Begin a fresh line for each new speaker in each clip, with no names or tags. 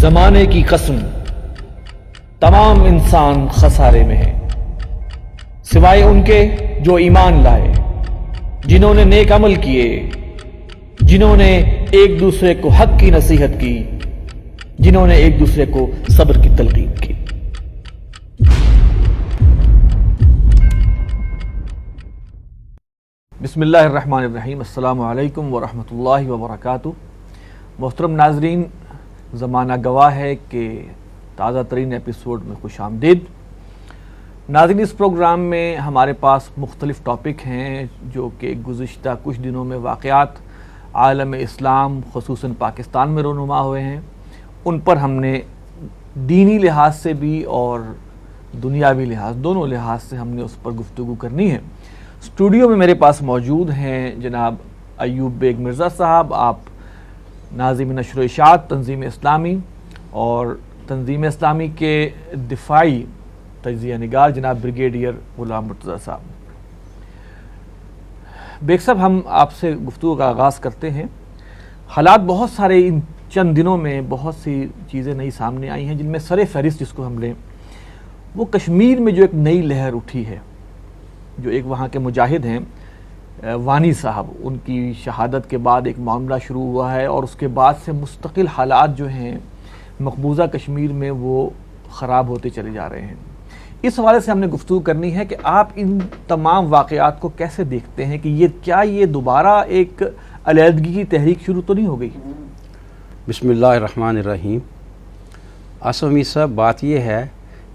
زمانے کی قسم تمام انسان خسارے میں ہے، سوائے ان کے جو ایمان لائے، جنہوں نے نیک عمل کیے، جنہوں نے ایک دوسرے کو حق کی نصیحت کی، جنہوں نے ایک دوسرے کو صبر کی تلقین کی۔ بسم اللہ الرحمن الرحیم۔ السلام علیکم ورحمۃ اللہ وبرکاتہ۔ محترم ناظرین، زمانہ گواہ ہے کہ تازہ ترین ایپیسوڈ میں خوش آمدید۔ ناظرین، اس پروگرام میں ہمارے پاس مختلف ٹاپک ہیں جو کہ گزشتہ کچھ دنوں میں واقعات عالم اسلام خصوصاً پاکستان میں رونما ہوئے ہیں، ان پر ہم نے دینی لحاظ سے بھی اور دنیاوی لحاظ دونوں لحاظ سے ہم نے اس پر گفتگو کرنی ہے۔ اسٹوڈیو میں میرے پاس موجود ہیں جناب ایوب بیگ مرزا صاحب، آپ ناظم نشر و اشاعت تنظیم اسلامی اور تنظیم اسلامی کے دفاعی تجزیہ نگار جناب بریگیڈیئر غلام مرتضیٰ صاحب۔ بیگ صاحب، ہم آپ سے گفتگو کا آغاز کرتے ہیں۔ حالات بہت سارے ان چند دنوں میں بہت سی چیزیں نئی سامنے آئی ہیں، جن میں سر فہرست جس کو ہم لیں وہ کشمیر میں جو ایک نئی لہر اٹھی ہے، جو ایک وہاں کے مجاہد ہیں وانی صاحب، ان کی شہادت کے بعد ایک معاملہ شروع ہوا ہے اور اس کے بعد سے مستقل حالات جو ہیں مقبوضہ کشمیر میں وہ خراب ہوتے چلے جا رہے ہیں۔ اس حوالے سے ہم نے گفتگو کرنی ہے کہ آپ ان تمام واقعات کو کیسے دیکھتے ہیں کہ یہ دوبارہ ایک علیحدگی کی تحریک شروع تو نہیں ہو گئی؟
بسم اللہ الرحمن الرحیم۔ آصف امیر صاحب، بات یہ ہے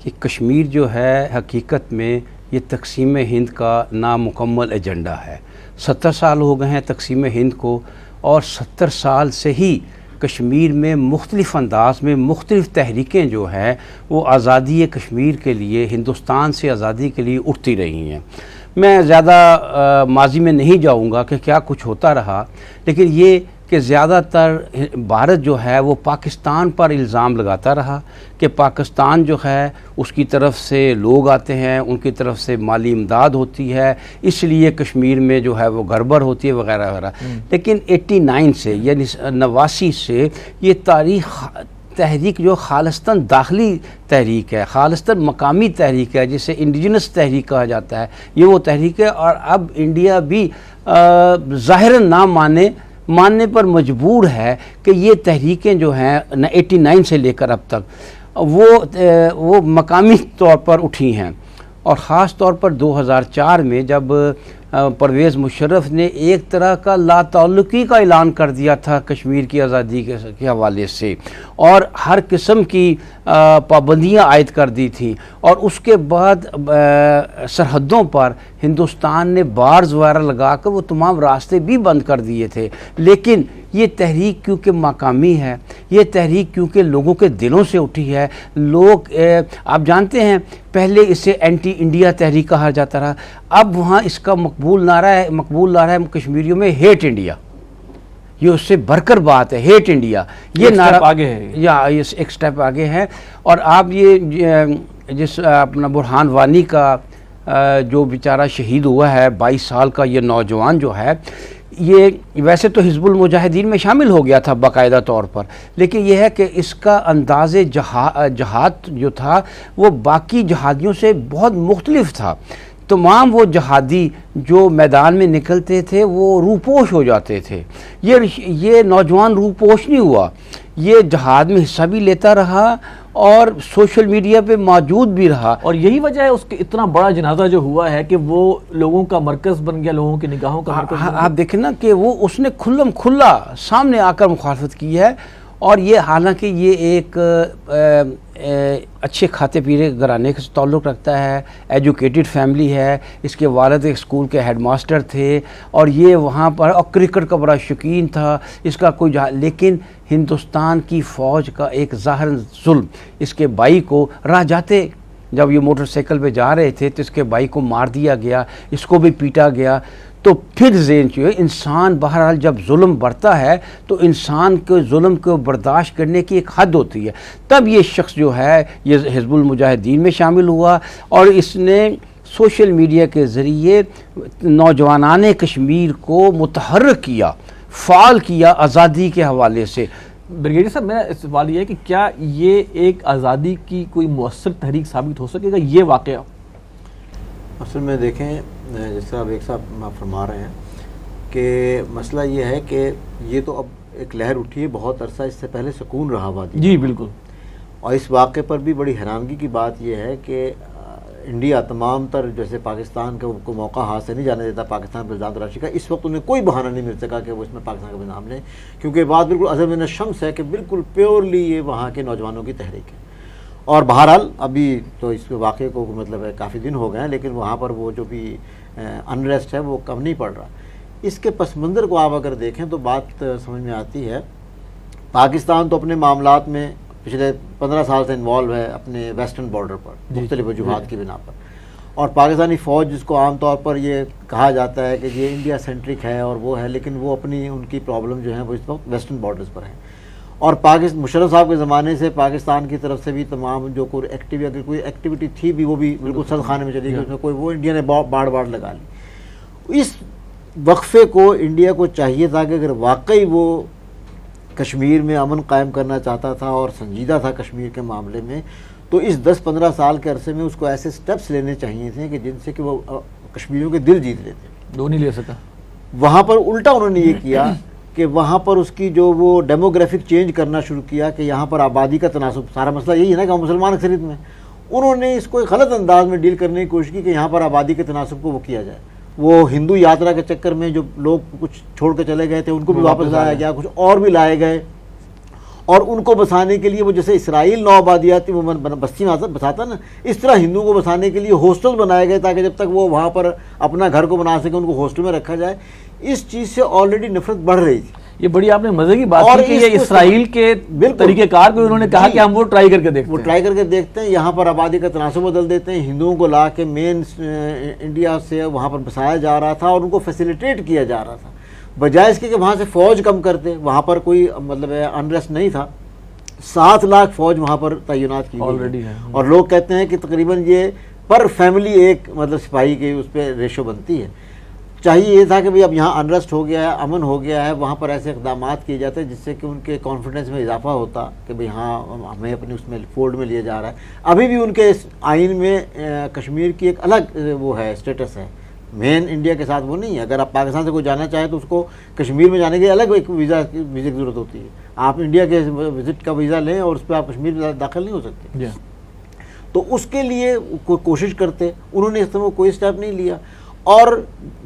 کہ کشمیر جو ہے حقیقت میں یہ تقسیم ہند کا نامکمل ایجنڈا ہے۔ 70 سال ہو گئے ہیں تقسیم ہند کو، اور 70 سال سے ہی کشمیر میں مختلف انداز میں مختلف تحریکیں جو ہیں وہ آزادی کشمیر کے لیے، ہندوستان سے آزادی کے لیے اٹھتی رہی ہیں۔ میں زیادہ ماضی میں نہیں جاؤں گا کہ کیا کچھ ہوتا رہا، لیکن یہ کہ زیادہ تر بھارت جو ہے وہ پاکستان پر الزام لگاتا رہا کہ پاکستان جو ہے اس کی طرف سے لوگ آتے ہیں، ان کی طرف سے مالی امداد ہوتی ہے، اس لیے کشمیر میں جو ہے وہ گڑبڑ ہوتی ہے وغیرہ وغیرہ۔ لیکن 89 سے یعنی 89 سے یہ تحریک جو خالصتاً داخلی تحریک ہے، خالصتاً مقامی تحریک ہے، جسے انڈیجنس تحریک کہا جاتا ہے، یہ وہ تحریک ہے۔ اور اب انڈیا بھی ظاہراً نہ ماننے پر مجبور ہے کہ یہ تحریکیں جو ہیں 89 سے لے کر اب تک وہ مقامی طور پر اٹھی ہیں، اور خاص طور پر 2004 میں جب پرویز مشرف نے ایک طرح کا لا تعلقی کا اعلان کر دیا تھا کشمیر کی آزادی کے حوالے سے، اور ہر قسم کی پابندیاں عائد کر دی تھیں، اور اس کے بعد سرحدوں پر ہندوستان نے بارز وغیرہ لگا کر وہ تمام راستے بھی بند کر دیے تھے۔ لیکن یہ تحریک کیونکہ مقامی ہے، یہ تحریک کیونکہ لوگوں کے دلوں سے اٹھی ہے، لوگ آپ جانتے ہیں پہلے اسے اینٹی انڈیا تحریک کہا جاتا رہا، اب وہاں اس کا مقبول نعرہ ہے کشمیریوں میں ہیٹ انڈیا۔ یہ اس سے بڑھ کر بات ہے، ہیٹ انڈیا، یہ نعرہ آگے ہے، یا ایک سٹیپ آگے ہے۔ اور آپ یہ جس اپنا برہان وانی کا جو بیچارہ شہید ہوا ہے 22 سال کا یہ نوجوان جو ہے، یہ ویسے تو حزب المجاہدین میں شامل ہو گیا تھا باقاعدہ طور پر، لیکن یہ ہے کہ اس کا انداز جہاد جو تھا وہ باقی جہادیوں سے بہت مختلف تھا۔ تمام وہ جہادی جو میدان میں نکلتے تھے وہ روپوش ہو جاتے تھے، یہ نوجوان روپوش نہیں ہوا، یہ جہاد میں حصہ بھی لیتا رہا اور سوشل میڈیا پہ موجود بھی رہا،
اور یہی وجہ ہے اس کے اتنا بڑا جنازہ جو ہوا ہے کہ وہ لوگوں کا مرکز بن گیا، لوگوں کی نگاہوں کا مرکز بن گیا۔
آپ دیکھیں نا کہ اس نے کھلا سامنے آ کر مخالفت کی ہے، اور یہ حالانکہ یہ ایک اچھے کھاتے پیتے گھرانے سے تعلق رکھتا ہے، ایجوکیٹڈ فیملی ہے، اس کے والد ایک اسکول کے ہیڈ ماسٹر تھے، اور یہ وہاں پر اور کرکٹ کا بڑا شوقین تھا، اس کا کوئی لیکن ہندوستان کی فوج کا ایک ظاہر ظلم اس کے بھائی کو راہ جاتے جب یہ موٹر سائیکل پہ جا رہے تھے تو اس کے بھائی کو مار دیا گیا، اس کو بھی پیٹا گیا. تو پھر ذہن جو ہے انسان بہرحال جب ظلم بڑھتا ہے تو انسان کے ظلم کو برداشت کرنے کی ایک حد ہوتی ہے. تب یہ شخص جو ہے یہ حزب المجاہدین میں شامل ہوا اور اس نے سوشل میڈیا کے ذریعے نوجوانان کشمیر کو متحرک کیا، فعال کیا آزادی کے حوالے سے.
بریگیڈیئر صاحب میرا سوال یہ ہے کہ کیا یہ ایک آزادی کی کوئی مؤثر تحریک ثابت ہو سکے گا یہ واقعہ؟
اصل میں دیکھیں جس طرح ایک صاحب فرما رہے ہیں کہ مسئلہ یہ ہے کہ یہ تو اب ایک لہر اٹھی ہے، بہت عرصہ اس سے پہلے سکون رہا وادی.
جی بالکل.
اور اس واقعے پر بھی بڑی حیرانگی کی بات یہ ہے کہ انڈیا تمام تر جیسے پاکستان کو موقع ہاتھ سے نہیں جانے دیتا پاکستان پر الزام تراشی کا، اس وقت انہیں کوئی بہانہ نہیں مل سکا کہ وہ اس میں پاکستان کا بھی نام لیں، کیونکہ یہ بات بالکل ازل من الشمس ہے کہ بالکل پیورلی یہ وہاں کے نوجوانوں کی تحریک ہے. اور بہرحال ابھی تو اس کے واقعے کو مطلب ہے کافی دن ہو گئے ہیں، لیکن وہاں پر وہ جو بھی انریسٹ ہے وہ کم نہیں پڑ رہا. اس کے پس منظر کو آپ اگر دیکھیں تو بات سمجھ میں آتی ہے. پاکستان تو اپنے معاملات میں پچھلے 15 سال سے انوالو ہے اپنے ویسٹرن بارڈر پر مختلف وجوہات کی بنا پر، اور پاکستانی فوج جس کو عام طور پر یہ کہا جاتا ہے کہ یہ انڈیا سینٹرک ہے اور وہ ہے، لیکن وہ اپنی ان کی پرابلم جو ہیں وہ اس وقت ویسٹرن بارڈرز پر ہیں. اور مشرف صاحب کے زمانے سے پاکستان کی طرف سے بھی تمام جو کوئی ایکٹیویٹی تھی بھی وہ بھی بالکل سرد خانے میں چلی گئی، اس میں کوئی وہ انڈیا نے باڑ لگا لی. اس وقفے کو انڈیا کو چاہیے تھا کہ اگر واقعی وہ کشمیر میں امن قائم کرنا چاہتا تھا اور سنجیدہ تھا کشمیر کے معاملے میں، تو اس 10-15 سال کے عرصے میں اس کو ایسے سٹیپس لینے چاہیے تھے کہ جن سے کہ وہ کشمیریوں کے دل جیت لیتے.
دو نہیں لے سکا.
وہاں پر الٹا انہوں نے یہ کیا کہ وہاں پر اس کی جو وہ ڈیموگرافک چینج کرنا شروع کیا کہ یہاں پر آبادی کا تناسب، سارا مسئلہ یہی ہے نا کہ مسلمان اکثریت میں، انہوں نے اس کو ایک غلط انداز میں ڈیل کرنے کی کوشش کی کہ یہاں پر آبادی کے تناسب کو وہ کیا جائے. وہ ہندو یاترا کے چکر میں جو لوگ کچھ چھوڑ کے چلے گئے تھے ان کو بھی واپس لایا گیا، کچھ اور بھی لائے گئے، اور ان کو بسانے کے لیے وہ جیسے اسرائیل نو آبادیاتی وہ بستی میں بساتا نا، اس طرح ہندوؤں کو بسانے کے لیے ہاسٹل بنائے گئے تاکہ جب تک وہ وہاں پر اپنا گھر کو بنا سکے ان کو ہاسٹل میں رکھا جائے. اس چیز سے آلریڈی نفرت بڑھ رہی تھی.
یہ بڑی آپ نے مزے کی بات کی کہ یہ اسرائیل کے طریقہ کار کو انہوں نے کہا کہ ہم وہ ٹرائی کر کے دیکھتے ہیں،
یہاں پر آبادی کا تناسب بدل دیتے ہیں، ہندوؤں کو لا کے مین انڈیا سے وہاں پر بسایا جا رہا تھا اور ان کو فیسیلیٹیٹ کیا جا رہا تھا، بجائے اس کے کہ وہاں سے فوج کم کرتے. وہاں پر کوئی مطلب انریسٹ نہیں تھا، 7 لاکھ فوج وہاں پر تعینات کی گئی ہے، اور لوگ کہتے ہیں کہ تقریباً یہ پر فیملی ایک مطلب سپاہی کی اس پہ ریشو بنتی ہے. چاہیے یہ تھا کہ بھئی اب یہاں انریسٹ ہو گیا ہے، امن ہو گیا ہے، وہاں پر ایسے اقدامات کیے جاتے ہیں جس سے کہ ان کے کانفیڈنس میں اضافہ ہوتا کہ بھئی ہاں ہمیں اپنی اس میں فولڈ میں لیا جا رہا ہے. ابھی بھی ان کے آئین میں کشمیر کی ایک الگ وہ ہے اسٹیٹس ہے، مین انڈیا کے ساتھ وہ نہیں ہے. اگر آپ پاکستان سے کوئی جانا چاہے تو اس کو کشمیر میں جانے کے الگ ایک ویزا کی ضرورت ہوتی ہے. آپ انڈیا کے وزٹ کا ویزا لیں اور اس پہ آپ کشمیر میں داخل نہیں ہو سکتے. تو اس کے لیے کوئی کوشش کرتے، انہوں نے اس طرح کوئی اسٹیپ نہیں لیا اور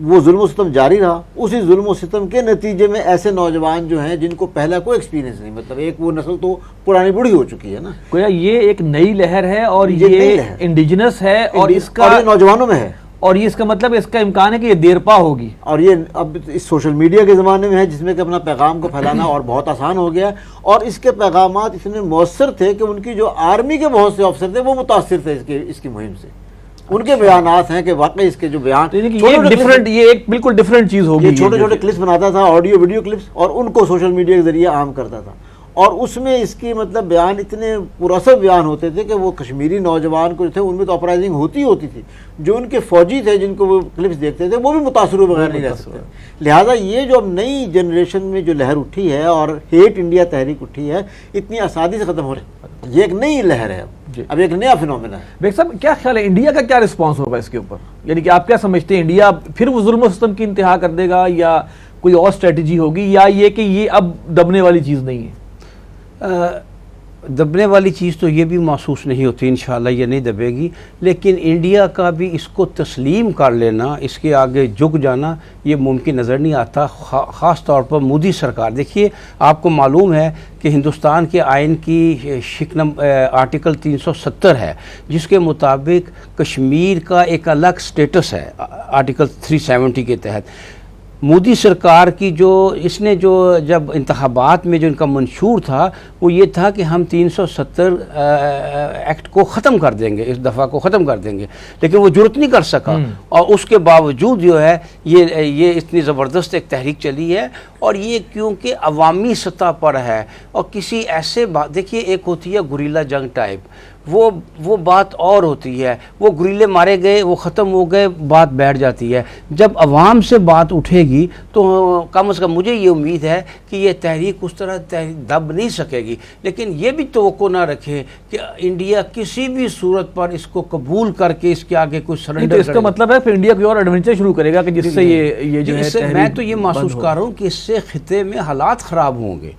وہ ظلم و ستم جاری رہا. اسی ظلم و ستم کے نتیجے میں ایسے نوجوان جو ہیں جن کو پہلا کوئی ایکسپیرینس نہیں، مطلب ایک وہ نسل تو پرانی بوڑھی ہو چکی ہے نا.
گویا یہ ایک نئی لہر ہے اور یہ انڈیجنس ہے اور اس کا
نوجوانوں میں ہے،
اور یہ اس کا مطلب اس کا امکان ہے کہ یہ دیر پا ہوگی.
اور یہ اب اس سوشل میڈیا کے زمانے میں ہے جس میں کہ اپنا پیغام کو پھیلانا اور بہت آسان ہو گیا ہے. اور اس کے پیغامات اتنے مؤثر تھے کہ ان کی جو آرمی کے بہت سے افسر تھے وہ متاثر تھے اس کی مہم سے. ان کے بیانات ہیں کہ واقعی اس کے جو بیان
یہ ایک بالکل ڈیفرنٹ چیز ہوگی.
یہ چھوٹے چھوٹے کلپس بناتا تھا، آڈیو ویڈیو کلپس، اور ان کو سوشل میڈیا کے ذریعے عام کرتا تھا. اور اس میں اس کی مطلب بیان اتنے پراثر بیان ہوتے تھے کہ وہ کشمیری نوجوان کو جو تھے ان میں تو اپرائزنگ ہوتی تھی. جو ان کے فوجی تھے جن کو وہ کلپس دیکھتے تھے وہ بھی متاثر ہوئے بغیر نہیں رہ سکتے. لہٰذا یہ جو اب نئی جنریشن میں جو لہر اٹھی ہے اور ہیٹ انڈیا تحریک اٹھی ہے، اتنی آسانی سے ختم ہو رہی ہے. یہ ایک نئی لہر ہے، اب ایک نیا فینومینا ہے.
بیگ صاحب کیا خیال ہے انڈیا کا کیا رسپانس ہوگا اس کے اوپر؟ یعنی کہ آپ کیا سمجھتے ہیں انڈیا پھر وہ ظلم و ستم کی انتہا کر دے گا یا کوئی اور اسٹریٹجی ہوگی، یا یہ کہ یہ اب دبنے والی چیز نہیں ہے؟
دبنے والی چیز تو یہ بھی محسوس نہیں ہوتی، انشاءاللہ یہ نہیں دبے گی. لیکن انڈیا کا بھی اس کو تسلیم کر لینا، اس کے آگے جھک جانا یہ ممکن نظر نہیں آتا. خاص طور پر مودی سرکار. دیکھیے آپ کو معلوم ہے کہ ہندوستان کے آئین کی آرٹیکل 370 ہے جس کے مطابق کشمیر کا ایک الگ سٹیٹس ہے آرٹیکل 370 کے تحت. مودی سرکار کی جو اس نے جو جب انتخابات میں جو ان کا منشور تھا وہ یہ تھا کہ ہم 370 ایکٹ کو ختم کر دیں گے، اس دفعہ کو ختم کر دیں گے، لیکن وہ جرت نہیں کر سکا، اور اس کے باوجود جو ہے یہ اتنی زبردست ایک تحریک چلی ہے، اور یہ کیونکہ عوامی سطح پر ہے، اور کسی ایسے دیکھیے ایک ہوتی ہے گوریلا جنگ ٹائپ، وہ بات اور ہوتی ہے، وہ گریلے مارے گئے، وہ ختم ہو گئے، بات بیٹھ جاتی ہے۔ جب عوام سے بات اٹھے گی تو کم از کم مجھے یہ امید ہے کہ یہ تحریک اس طرح دب نہیں سکے گی، لیکن یہ بھی توقع نہ رکھے کہ انڈیا کسی بھی صورت پر اس کو قبول کر کے اس کے آگے کوئی سرنڈر
اس کا مطلب ہے پھر انڈیا کوئی اور ایڈونچر شروع کرے گا کہ جس سے یہ جو ہے
میں تو یہ محسوس کر رہا ہوں کہ اس سے خطے میں حالات خراب ہوں گے،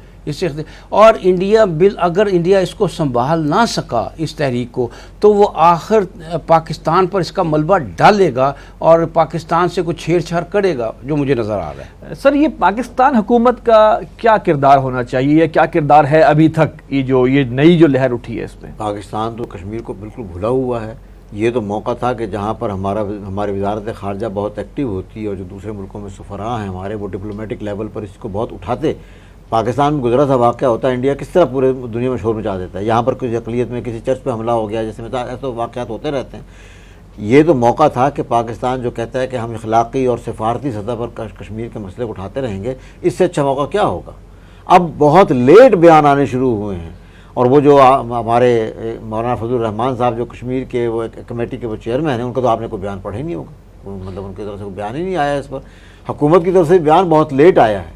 اور انڈیا اگر انڈیا اس کو سنبھال نہ سکا اس تحریک کو، تو وہ آخر پاکستان پر اس کا ملبہ ڈالے گا اور پاکستان سے کوئی چھیڑ چھاڑ کرے گا، جو مجھے نظر آ رہا ہے۔
سر یہ پاکستان حکومت کا کیا کردار ہونا چاہیے، یا کیا کردار ہے ابھی تک یہ نئی جو لہر اٹھی ہے اس میں؟
پاکستان تو کشمیر کو بالکل بھولا ہوا ہے۔ یہ تو موقع تھا کہ جہاں پر ہماری وزارت خارجہ بہت ایکٹیو ہوتی ہے، اور جو دوسرے ملکوں میں سفراء ہیں ہمارے، وہ ڈپلومیٹک لیول پر اس کو بہت اٹھاتے۔ پاکستان میں گزرا تھا واقعہ ہوتا ہے، انڈیا کس طرح پورے دنیا میں شور مچا دیتا ہے، یہاں پر کسی اقلیت میں کسی چرچ پہ حملہ ہو گیا، جیسے ایسے واقعات ہوتے رہتے ہیں۔ یہ تو موقع تھا کہ پاکستان جو کہتا ہے کہ ہم اخلاقی اور سفارتی سطح پر کشمیر کے مسئلے کو اٹھاتے رہیں گے، اس سے اچھا موقع کیا ہوگا؟ اب بہت لیٹ بیان آنے شروع ہوئے ہیں، اور وہ جو ہمارے مولانا فضل الرحمان صاحب جو کشمیر کے وہ کمیٹی کے وہ چیئرمین ہیں، ان کا تو آپ نے کوئی بیان پڑھا ہی نہیں ہوگا، مطلب ان کی طرف سے کوئی بیان ہی نہیں آیا اس پر۔ حکومت کی طرف سے بیان بہت لیٹ آیا ہے،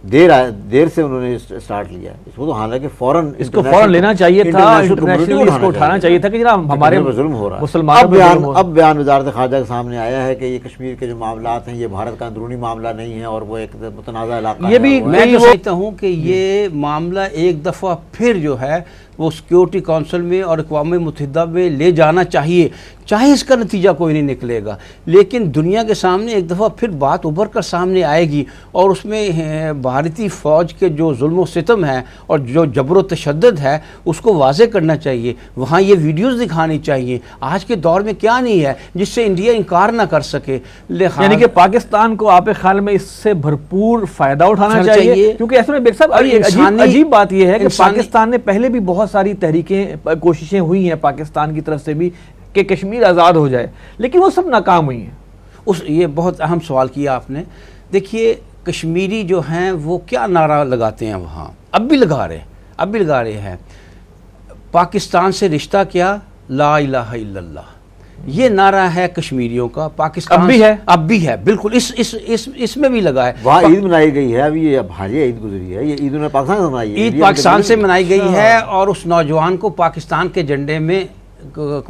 دیر سے انہوں نے اسٹارٹ لیا ہے اس کو، تو حالانکہ
اس کو فوراً لینا چاہیے تھا، انٹرنیشنلی اس کو اٹھانا چاہیے تھا کہ جناب ہمارے
ظلم ہو رہا ہے۔
مسلمانوں
اب بیان وزارت خارجہ کے سامنے آیا ہے کہ یہ کشمیر کے جو معاملات ہیں یہ بھارت کا اندرونی معاملہ نہیں ہے، اور وہ ایک متنازع علاقہ ہے۔
یہ بھی میں تو سمجھتا ہوں کہ یہ معاملہ ایک دفعہ پھر جو ہے وہ سیکیورٹی کونسل میں اور اقوام متحدہ میں لے جانا چاہیے، چاہے اس کا نتیجہ کوئی نہیں نکلے گا، لیکن دنیا کے سامنے ایک دفعہ پھر بات ابھر کر سامنے آئے گی، اور اس میں بھارتی فوج کے جو ظلم و ستم ہے اور جو جبر و تشدد ہے اس کو واضح کرنا چاہیے، وہاں یہ ویڈیوز دکھانی چاہیے۔ آج کے دور میں کیا نہیں ہے جس سے انڈیا انکار نہ کر سکے،
یعنی کہ پاکستان کو آپ کے خیال میں اس سے بھرپور فائدہ اٹھانا چاہیے، کیونکہ ایسے میں بیگ صاحب عجیب بات یہ ہے کہ پاکستان نے پہلے بھی بہت ساری تحریکیں کوششیں ہوئی ہیں پاکستان کی طرف سے بھی کہ کشمیر آزاد ہو جائے، لیکن وہ سب ناکام ہوئی ہیں۔
یہ بہت اہم سوال کیا آپ نے۔ دیکھیے کشمیری جو ہیں وہ کیا نعرہ لگاتے ہیں وہاں، اب بھی لگا رہے ہیں، پاکستان سے رشتہ کیا، لا الہ الا اللہ، یہ نعرہ ہے کشمیریوں کا۔ پاکستان اب بھی ہے بالکل، اس میں بھی لگا ہے۔
وہاں عید منائی گئی ہے، ابھی یہ حالیہ عید گزری ہے، یہ عید انہوں نے پاکستان سے منائی ہے،
عید پاکستان سے منائی گئی ہے، اور اس نوجوان کو پاکستان کے جھنڈے میں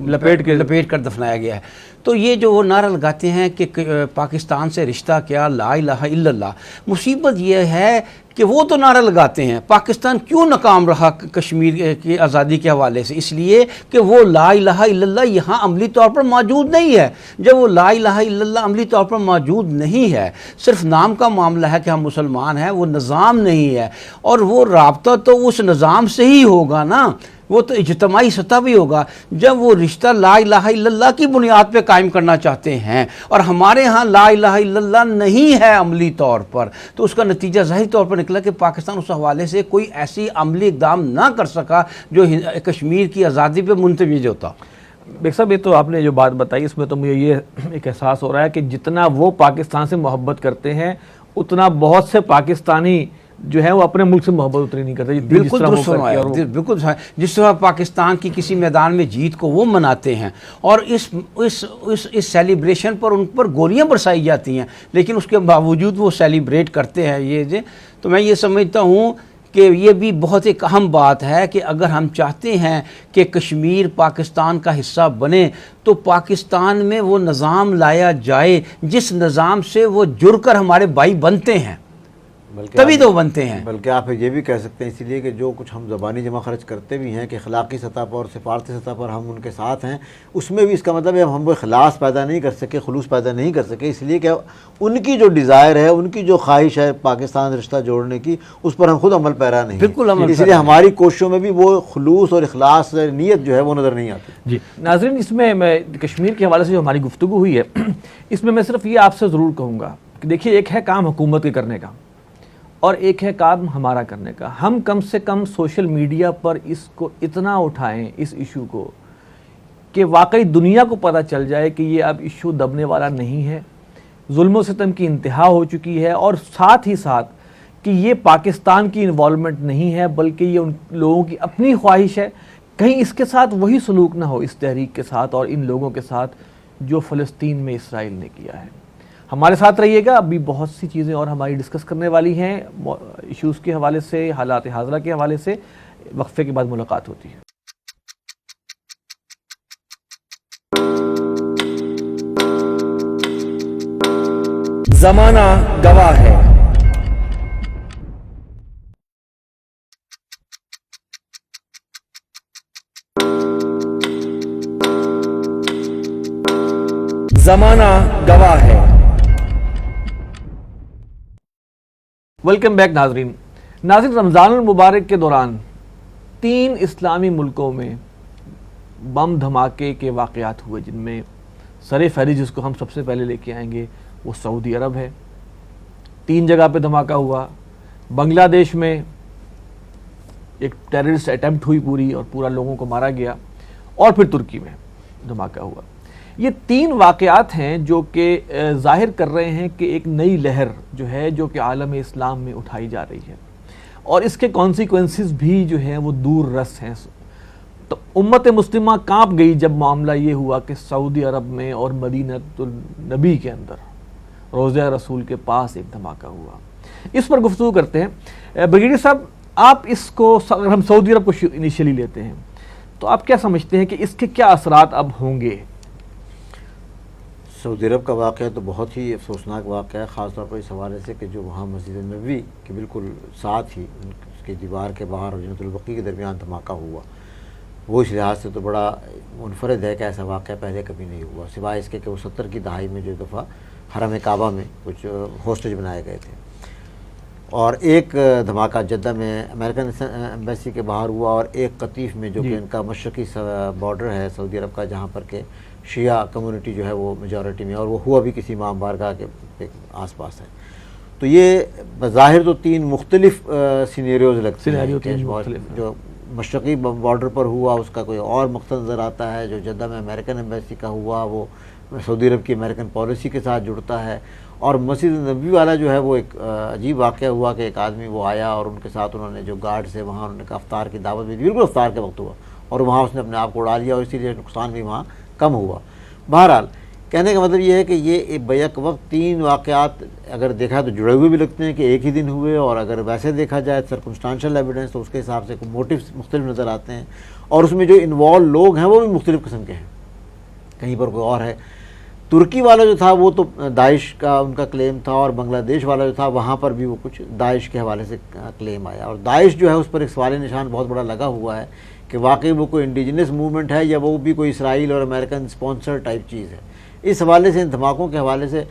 لپیٹ کر دفنایا گیا ہے۔ تو یہ جو وہ نعرہ لگاتے ہیں کہ پاکستان سے رشتہ کیا، لا الہ الا اللہ، مصیبت یہ ہے کہ وہ تو نعرہ لگاتے ہیں، پاکستان کیوں ناکام رہا کشمیر کی آزادی کے حوالے سے؟ اس لیے کہ وہ لا الہ الا اللہ یہاں عملی طور پر موجود نہیں ہے۔ جب وہ لا الہ الا اللہ عملی طور پر موجود نہیں ہے، صرف نام کا معاملہ ہے کہ ہم مسلمان ہیں، وہ نظام نہیں ہے، اور وہ رابطہ تو اس نظام سے ہی ہوگا نا، وہ تو اجتماعی سطح بھی ہوگا۔ جب وہ رشتہ لا الہ الا اللہ کی بنیاد پہ قائم کرنا چاہتے ہیں، اور ہمارے ہاں لا الہ الا اللہ نہیں ہے عملی طور پر، تو اس کا نتیجہ ظاہری طور پر نکلا کہ پاکستان اس حوالے سے کوئی ایسی عملی اقدام نہ کر سکا جو کشمیر کی آزادی پہ منتج ہوتا۔
بیگ صاحب یہ تو آپ نے جو بات بتائی اس میں تو مجھے یہ ایک احساس ہو رہا ہے کہ جتنا وہ پاکستان سے محبت کرتے ہیں اتنا بہت سے پاکستانی جو ہے وہ اپنے ملک سے محبت اتنی نہیں کرتے۔
بالکل درست فرمایا، بالکل جس طرح پاکستان کی کسی میدان میں جیت کو وہ مناتے ہیں، اور اس سیلیبریشن پر ان پر گولیاں برسائی جاتی ہیں، لیکن اس کے باوجود وہ سیلیبریٹ کرتے ہیں۔ یہ تو میں یہ سمجھتا ہوں کہ یہ بھی بہت ایک اہم بات ہے کہ اگر ہم چاہتے ہیں کہ کشمیر پاکستان کا حصہ بنے تو پاکستان میں وہ نظام لایا جائے جس نظام سے وہ جڑ کر ہمارے بھائی بنتے ہیں، تبھی تو بنتے ہیں۔
بلکہ آپ یہ بھی کہہ سکتے ہیں اسی لیے کہ جو کچھ ہم زبانی جمع خرچ کرتے بھی ہیں کہ اخلاقی سطح پر اور سفارتی سطح پر ہم ان کے ساتھ ہیں، اس میں بھی اس کا مطلب ہے ہم وہ اخلاص پیدا نہیں کر سکے، خلوص پیدا نہیں کر سکے، اس لیے کہ ان کی جو ڈیزائر ہے، ان کی جو خواہش ہے پاکستان رشتہ جوڑنے کی، اس پر ہم خود عمل پیرا نہیں، بالکل اس لیے ہماری کوششوں میں بھی وہ خلوص اور اخلاص نیت جو ہے وہ نظر نہیں آتی۔
جی ناظرین، اس میں کشمیر کے حوالے سے جو ہماری گفتگو ہوئی ہے اس میں صرف یہ آپ سے ضرور کہوں گا دیکھیے ایک ہے کام حکومت کے کرنے کا اور ایک ہے کام ہمارا کرنے کا. ہم کم سے کم سوشل میڈیا پر اس کو اتنا اٹھائیں اس ایشو کو کہ واقعی دنیا کو پتہ چل جائے کہ یہ اب ایشو دبنے والا نہیں ہے, ظلم و ستم کی انتہا ہو چکی ہے, اور ساتھ ہی ساتھ کہ یہ پاکستان کی انوالومنٹ نہیں ہے بلکہ یہ ان لوگوں کی اپنی خواہش ہے. کہیں اس کے ساتھ وہی سلوک نہ ہو اس تحریک کے ساتھ اور ان لوگوں کے ساتھ جو فلسطین میں اسرائیل نے کیا ہے. ہمارے ساتھ رہیے گا, ابھی بہت سی چیزیں اور ہماری ڈسکس کرنے والی ہیں ایشوز کے حوالے سے, حالات حاضرہ کے حوالے سے. وقفے کے بعد ملاقات ہوتی ہے.
زمانہ گواہ ہے. زمانہ گواہ ہے.
ویلکم بیک ناظرین. رمضان المبارک کے دوران 3 اسلامی ملکوں میں بم دھماکے کے واقعات ہوئے, جن میں سر فہرست جس کو ہم سب سے پہلے لے کے آئیں گے وہ سعودی عرب ہے. 3 جگہ پہ دھماکہ ہوا. بنگلہ دیش میں ایک ٹیررسٹ اٹیمپٹ ہوئی پوری اور پورا لوگوں کو مارا گیا, اور پھر ترکی میں دھماکہ ہوا. یہ 3 واقعات ہیں جو کہ ظاہر کر رہے ہیں کہ ایک نئی لہر جو ہے جو کہ عالم اسلام میں اٹھائی جا رہی ہے, اور اس کے کانسیکوینسز بھی جو ہیں وہ دور رس ہیں. تو امت مسلمہ کانپ گئی جب معاملہ یہ ہوا کہ سعودی عرب میں اور مدینہ النبی کے اندر روضہ رسول کے پاس ایک دھماکہ ہوا. اس پر گفتگو کرتے ہیں. بریگیڈیئر صاحب, آپ اس کو اگر ہم سعودی عرب کو انیشلی لیتے ہیں تو آپ کیا سمجھتے ہیں کہ اس کے کیا اثرات اب ہوں گے؟
سعودی عرب کا واقعہ تو بہت ہی افسوسناک واقعہ ہے, خاص طور پر اس حوالے سے کہ جو وہاں مسجد نبوی کے بالکل ساتھ ہی اس کی دیوار کے باہر اور جنت البقیع کے درمیان دھماکہ ہوا, وہ اس لحاظ سے تو بڑا منفرد ہے کہ ایسا واقعہ پہلے کبھی نہیں ہوا, سوائے اس کے کہ وہ 70 کی دہائی میں جو دفعہ حرم کعبہ میں کچھ ہوسٹیج بنائے گئے تھے. اور ایک دھماکہ جدہ میں امریکن ایمبیسی کے باہر ہوا, اور ایک قطیف میں جو کہ ان کا مشرقی بارڈر ہے سعودی عرب کا, جہاں پر کہ شیعہ کمیونٹی جو ہے وہ میجورٹی میں, اور وہ ہوا بھی کسی امام بارگاہ کے آس پاس ہے. تو یہ بظاہر تو 3 مختلف سینیریوز لگتے ہیں. جو مشرقی بارڈر پر ہوا اس کا کوئی اور مقصد نظر آتا ہے, جو جدہ میں امریکن ایمبیسی کا ہوا وہ سعودی عرب کی امریکن پالیسی کے ساتھ جڑتا ہے, اور مسجد نبوی والا جو ہے وہ ایک عجیب واقعہ ہوا کہ ایک آدمی وہ آیا اور ان کے ساتھ انہوں نے جو گارڈز ہے وہاں انہوں نے کہا افطار کی دعوت بھی, بالکل افطار کے وقت ہوا, اور وہاں اس نے اپنے آپ کو اڑا لیا, اور اسی لیے نقصان بھی وہاں کم ہوا. بہرحال کہنے کا مطلب یہ ہے کہ یہ بیک وقت 3 واقعات اگر دیکھا تو جڑے ہوئے بھی لگتے ہیں کہ ایک ہی دن ہوئے, اور اگر ویسے دیکھا جائے سرکمسٹانشل ایویڈنس تو اس کے حساب سے موٹیوز مختلف نظر آتے ہیں, اور اس میں جو انوالو لوگ ہیں وہ بھی مختلف قسم کے ہیں. کہیں پر کوئی اور ہے. ترکی والا جو تھا وہ تو داعش کا ان کا کلیم تھا, اور بنگلہ دیش والا جو تھا وہاں پر بھی وہ کچھ داعش کے حوالے سے کلیم آیا, اور داعش جو ہے اس پر ایک سوال نشان بہت بڑا لگا ہوا ہے کہ واقعی وہ کوئی انڈیجنس موومنٹ ہے یا وہ بھی کوئی اسرائیل اور امریکن اسپانسر ٹائپ چیز ہے. اس حوالے سے ان دھماکوں کے حوالے سے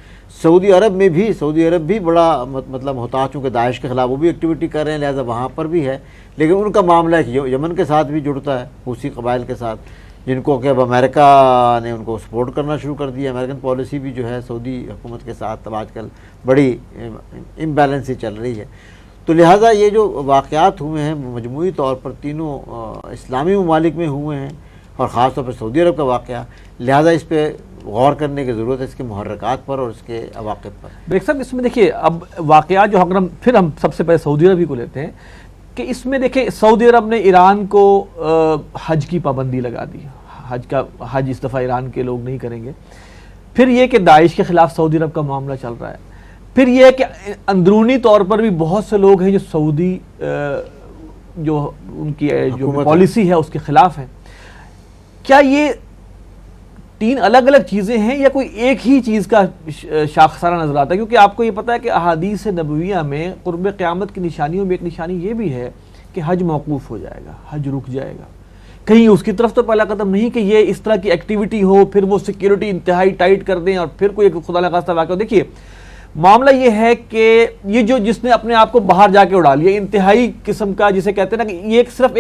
سعودی عرب بھی بڑا مطلب ہوتا, چونکہ داعش کے خلاف وہ بھی ایکٹیویٹی کر رہے ہیں لہٰذا وہاں پر بھی ہے, لیکن ان کا معاملہ یمن کے ساتھ بھی جڑتا ہے, حوثی قبائل کے ساتھ, جن کو کہ اب امریکہ نے ان کو سپورٹ کرنا شروع کر دیا. امریکن پالیسی بھی جو ہے سعودی حکومت کے ساتھ اب آج کل بڑی امبیلنس ہی چل رہی ہے. تو لہٰذا یہ جو واقعات ہوئے ہیں مجموعی طور پر تینوں اسلامی ممالک میں ہوئے ہیں, اور خاص طور پر سعودی عرب کا واقعہ, لہٰذا اس پہ غور کرنے کی ضرورت ہے, اس کے محرکات پر اور اس کے عواقب پر.
بریک صاحب, اس میں دیکھیے اب واقعات جو ہم سب سے پہلے سعودی عرب ہی کو لیتے ہیں کہ اس میں دیکھیں سعودی عرب نے ایران کو حج کی پابندی لگا دی, حج اس دفعہ ایران کے لوگ نہیں کریں گے. پھر یہ کہ داعش کے خلاف سعودی عرب کا معاملہ چل رہا ہے. پھر یہ کہ اندرونی طور پر بھی بہت سے لوگ ہیں جو سعودی جو ان کی جو پالیسی ہے اس کے خلاف ہیں. کیا یہ 3 الگ الگ چیزیں ہیں یا کوئی ایک ہی چیز کا شاخسارہ نظر آتا ہے؟ کیونکہ آپ کو یہ پتہ ہے کہ احادیث نبویہ میں قرب قیامت کی نشانیوں میں ایک نشانی یہ بھی ہے کہ حج موقوف ہو جائے گا, حج رک جائے گا. کہیں اس کی طرف تو پہلا قدم نہیں کہ یہ اس طرح کی ایکٹیویٹی ہو, پھر وہ سیکیورٹی انتہائی ٹائٹ کر دیں اور پھر کوئی خدا نخواستہ واقعہ. دیکھیے معاملہ یہ ہے کہ یہ جو جس نے اپنے آپ کو باہر جا کے اڑا لیا, انتہائی قسم کا جسے کہتے ہیں نا کہ یہ صرف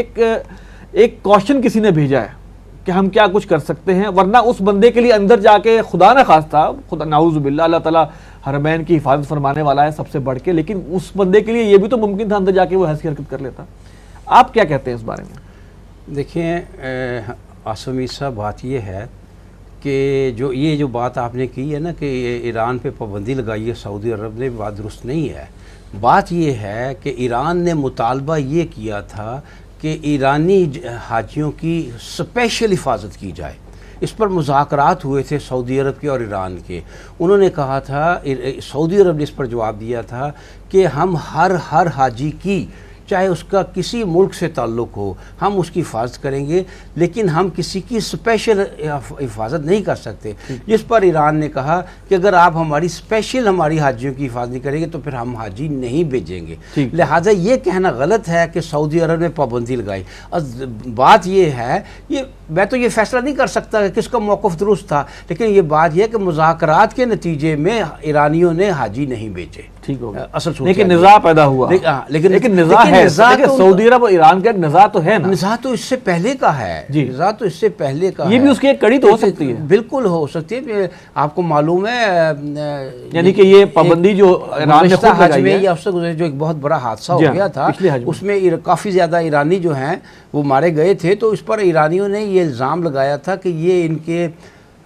ایک کوشچن کسی نے بھیجا ہے کہ ہم کیا کچھ کر سکتے ہیں, ورنہ اس بندے کے لیے اندر جا کے خدا نہ خواستہ, خدا نعوذ باللہ, اللہ تعالیٰ حرمین کی حفاظت فرمانے والا ہے سب سے بڑھ کے، لیکن اس بندے کے لیے یہ بھی تو ممکن تھا اندر جا کے وہ ایسی حرکت کر لیتا. آپ کیا کہتے ہیں اس بارے میں؟
دیکھیں آصف میر صاحب، بات یہ ہے کہ جو بات آپ نے کی ہے نا کہ ایران پہ پابندی لگائی ہے سعودی عرب نے، بات درست نہیں ہے. بات یہ ہے کہ ایران نے مطالبہ یہ کیا تھا کہ ایرانی حاجیوں کی سپیشل حفاظت کی جائے. اس پر مذاکرات ہوئے تھے سعودی عرب کے اور ایران کے. انہوں نے کہا تھا، سعودی عرب نے اس پر جواب دیا تھا کہ ہم ہر حاجی کی، چاہے اس کا کسی ملک سے تعلق ہو، ہم اس کی حفاظت کریں گے، لیکن ہم کسی کی اسپیشل حفاظت نہیں کر سکتے. جس پر ایران نے کہا کہ اگر آپ ہماری حاجیوں کی حفاظت نہیں کریں گے تو پھر ہم حاجی نہیں بھیجیں گے. لہٰذا یہ کہنا غلط ہے کہ سعودی عرب نے پابندی لگائی. بات یہ ہے، میں تو یہ فیصلہ نہیں کر سکتا کہ کس کا موقف درست تھا، لیکن یہ بات یہ ہے کہ مذاکرات کے نتیجے میں ایرانیوں نے حاجی نہیں بھیجے.
ٹھیک ہو گیا،
اصل
لیکن نزاع پیدا ہوا. لیکن نزاع ہے، سعودی عرب اور ایران کا ایک نزاع تو ہے نا.
نزاع تو اس سے پہلے کا ہے، نزاع تو اس سے پہلے کا ہے.
یہ بھی اس کی ایک کڑی تو ہو سکتی ہے.
بالکل ہو سکتی ہے. آپ کو معلوم ہے
یعنی کہ یہ پابندی جو ایران نے خود لگائی ہے،
یہ افسر گزرے جو ایک بہت بڑا حادثہ ہو گیا تھا، اس میں کافی زیادہ ایرانی جو ہیں وہ مارے گئے تھے. تو اس پر ایرانیوں نے یہ الزام لگایا تھا کہ یہ ان کے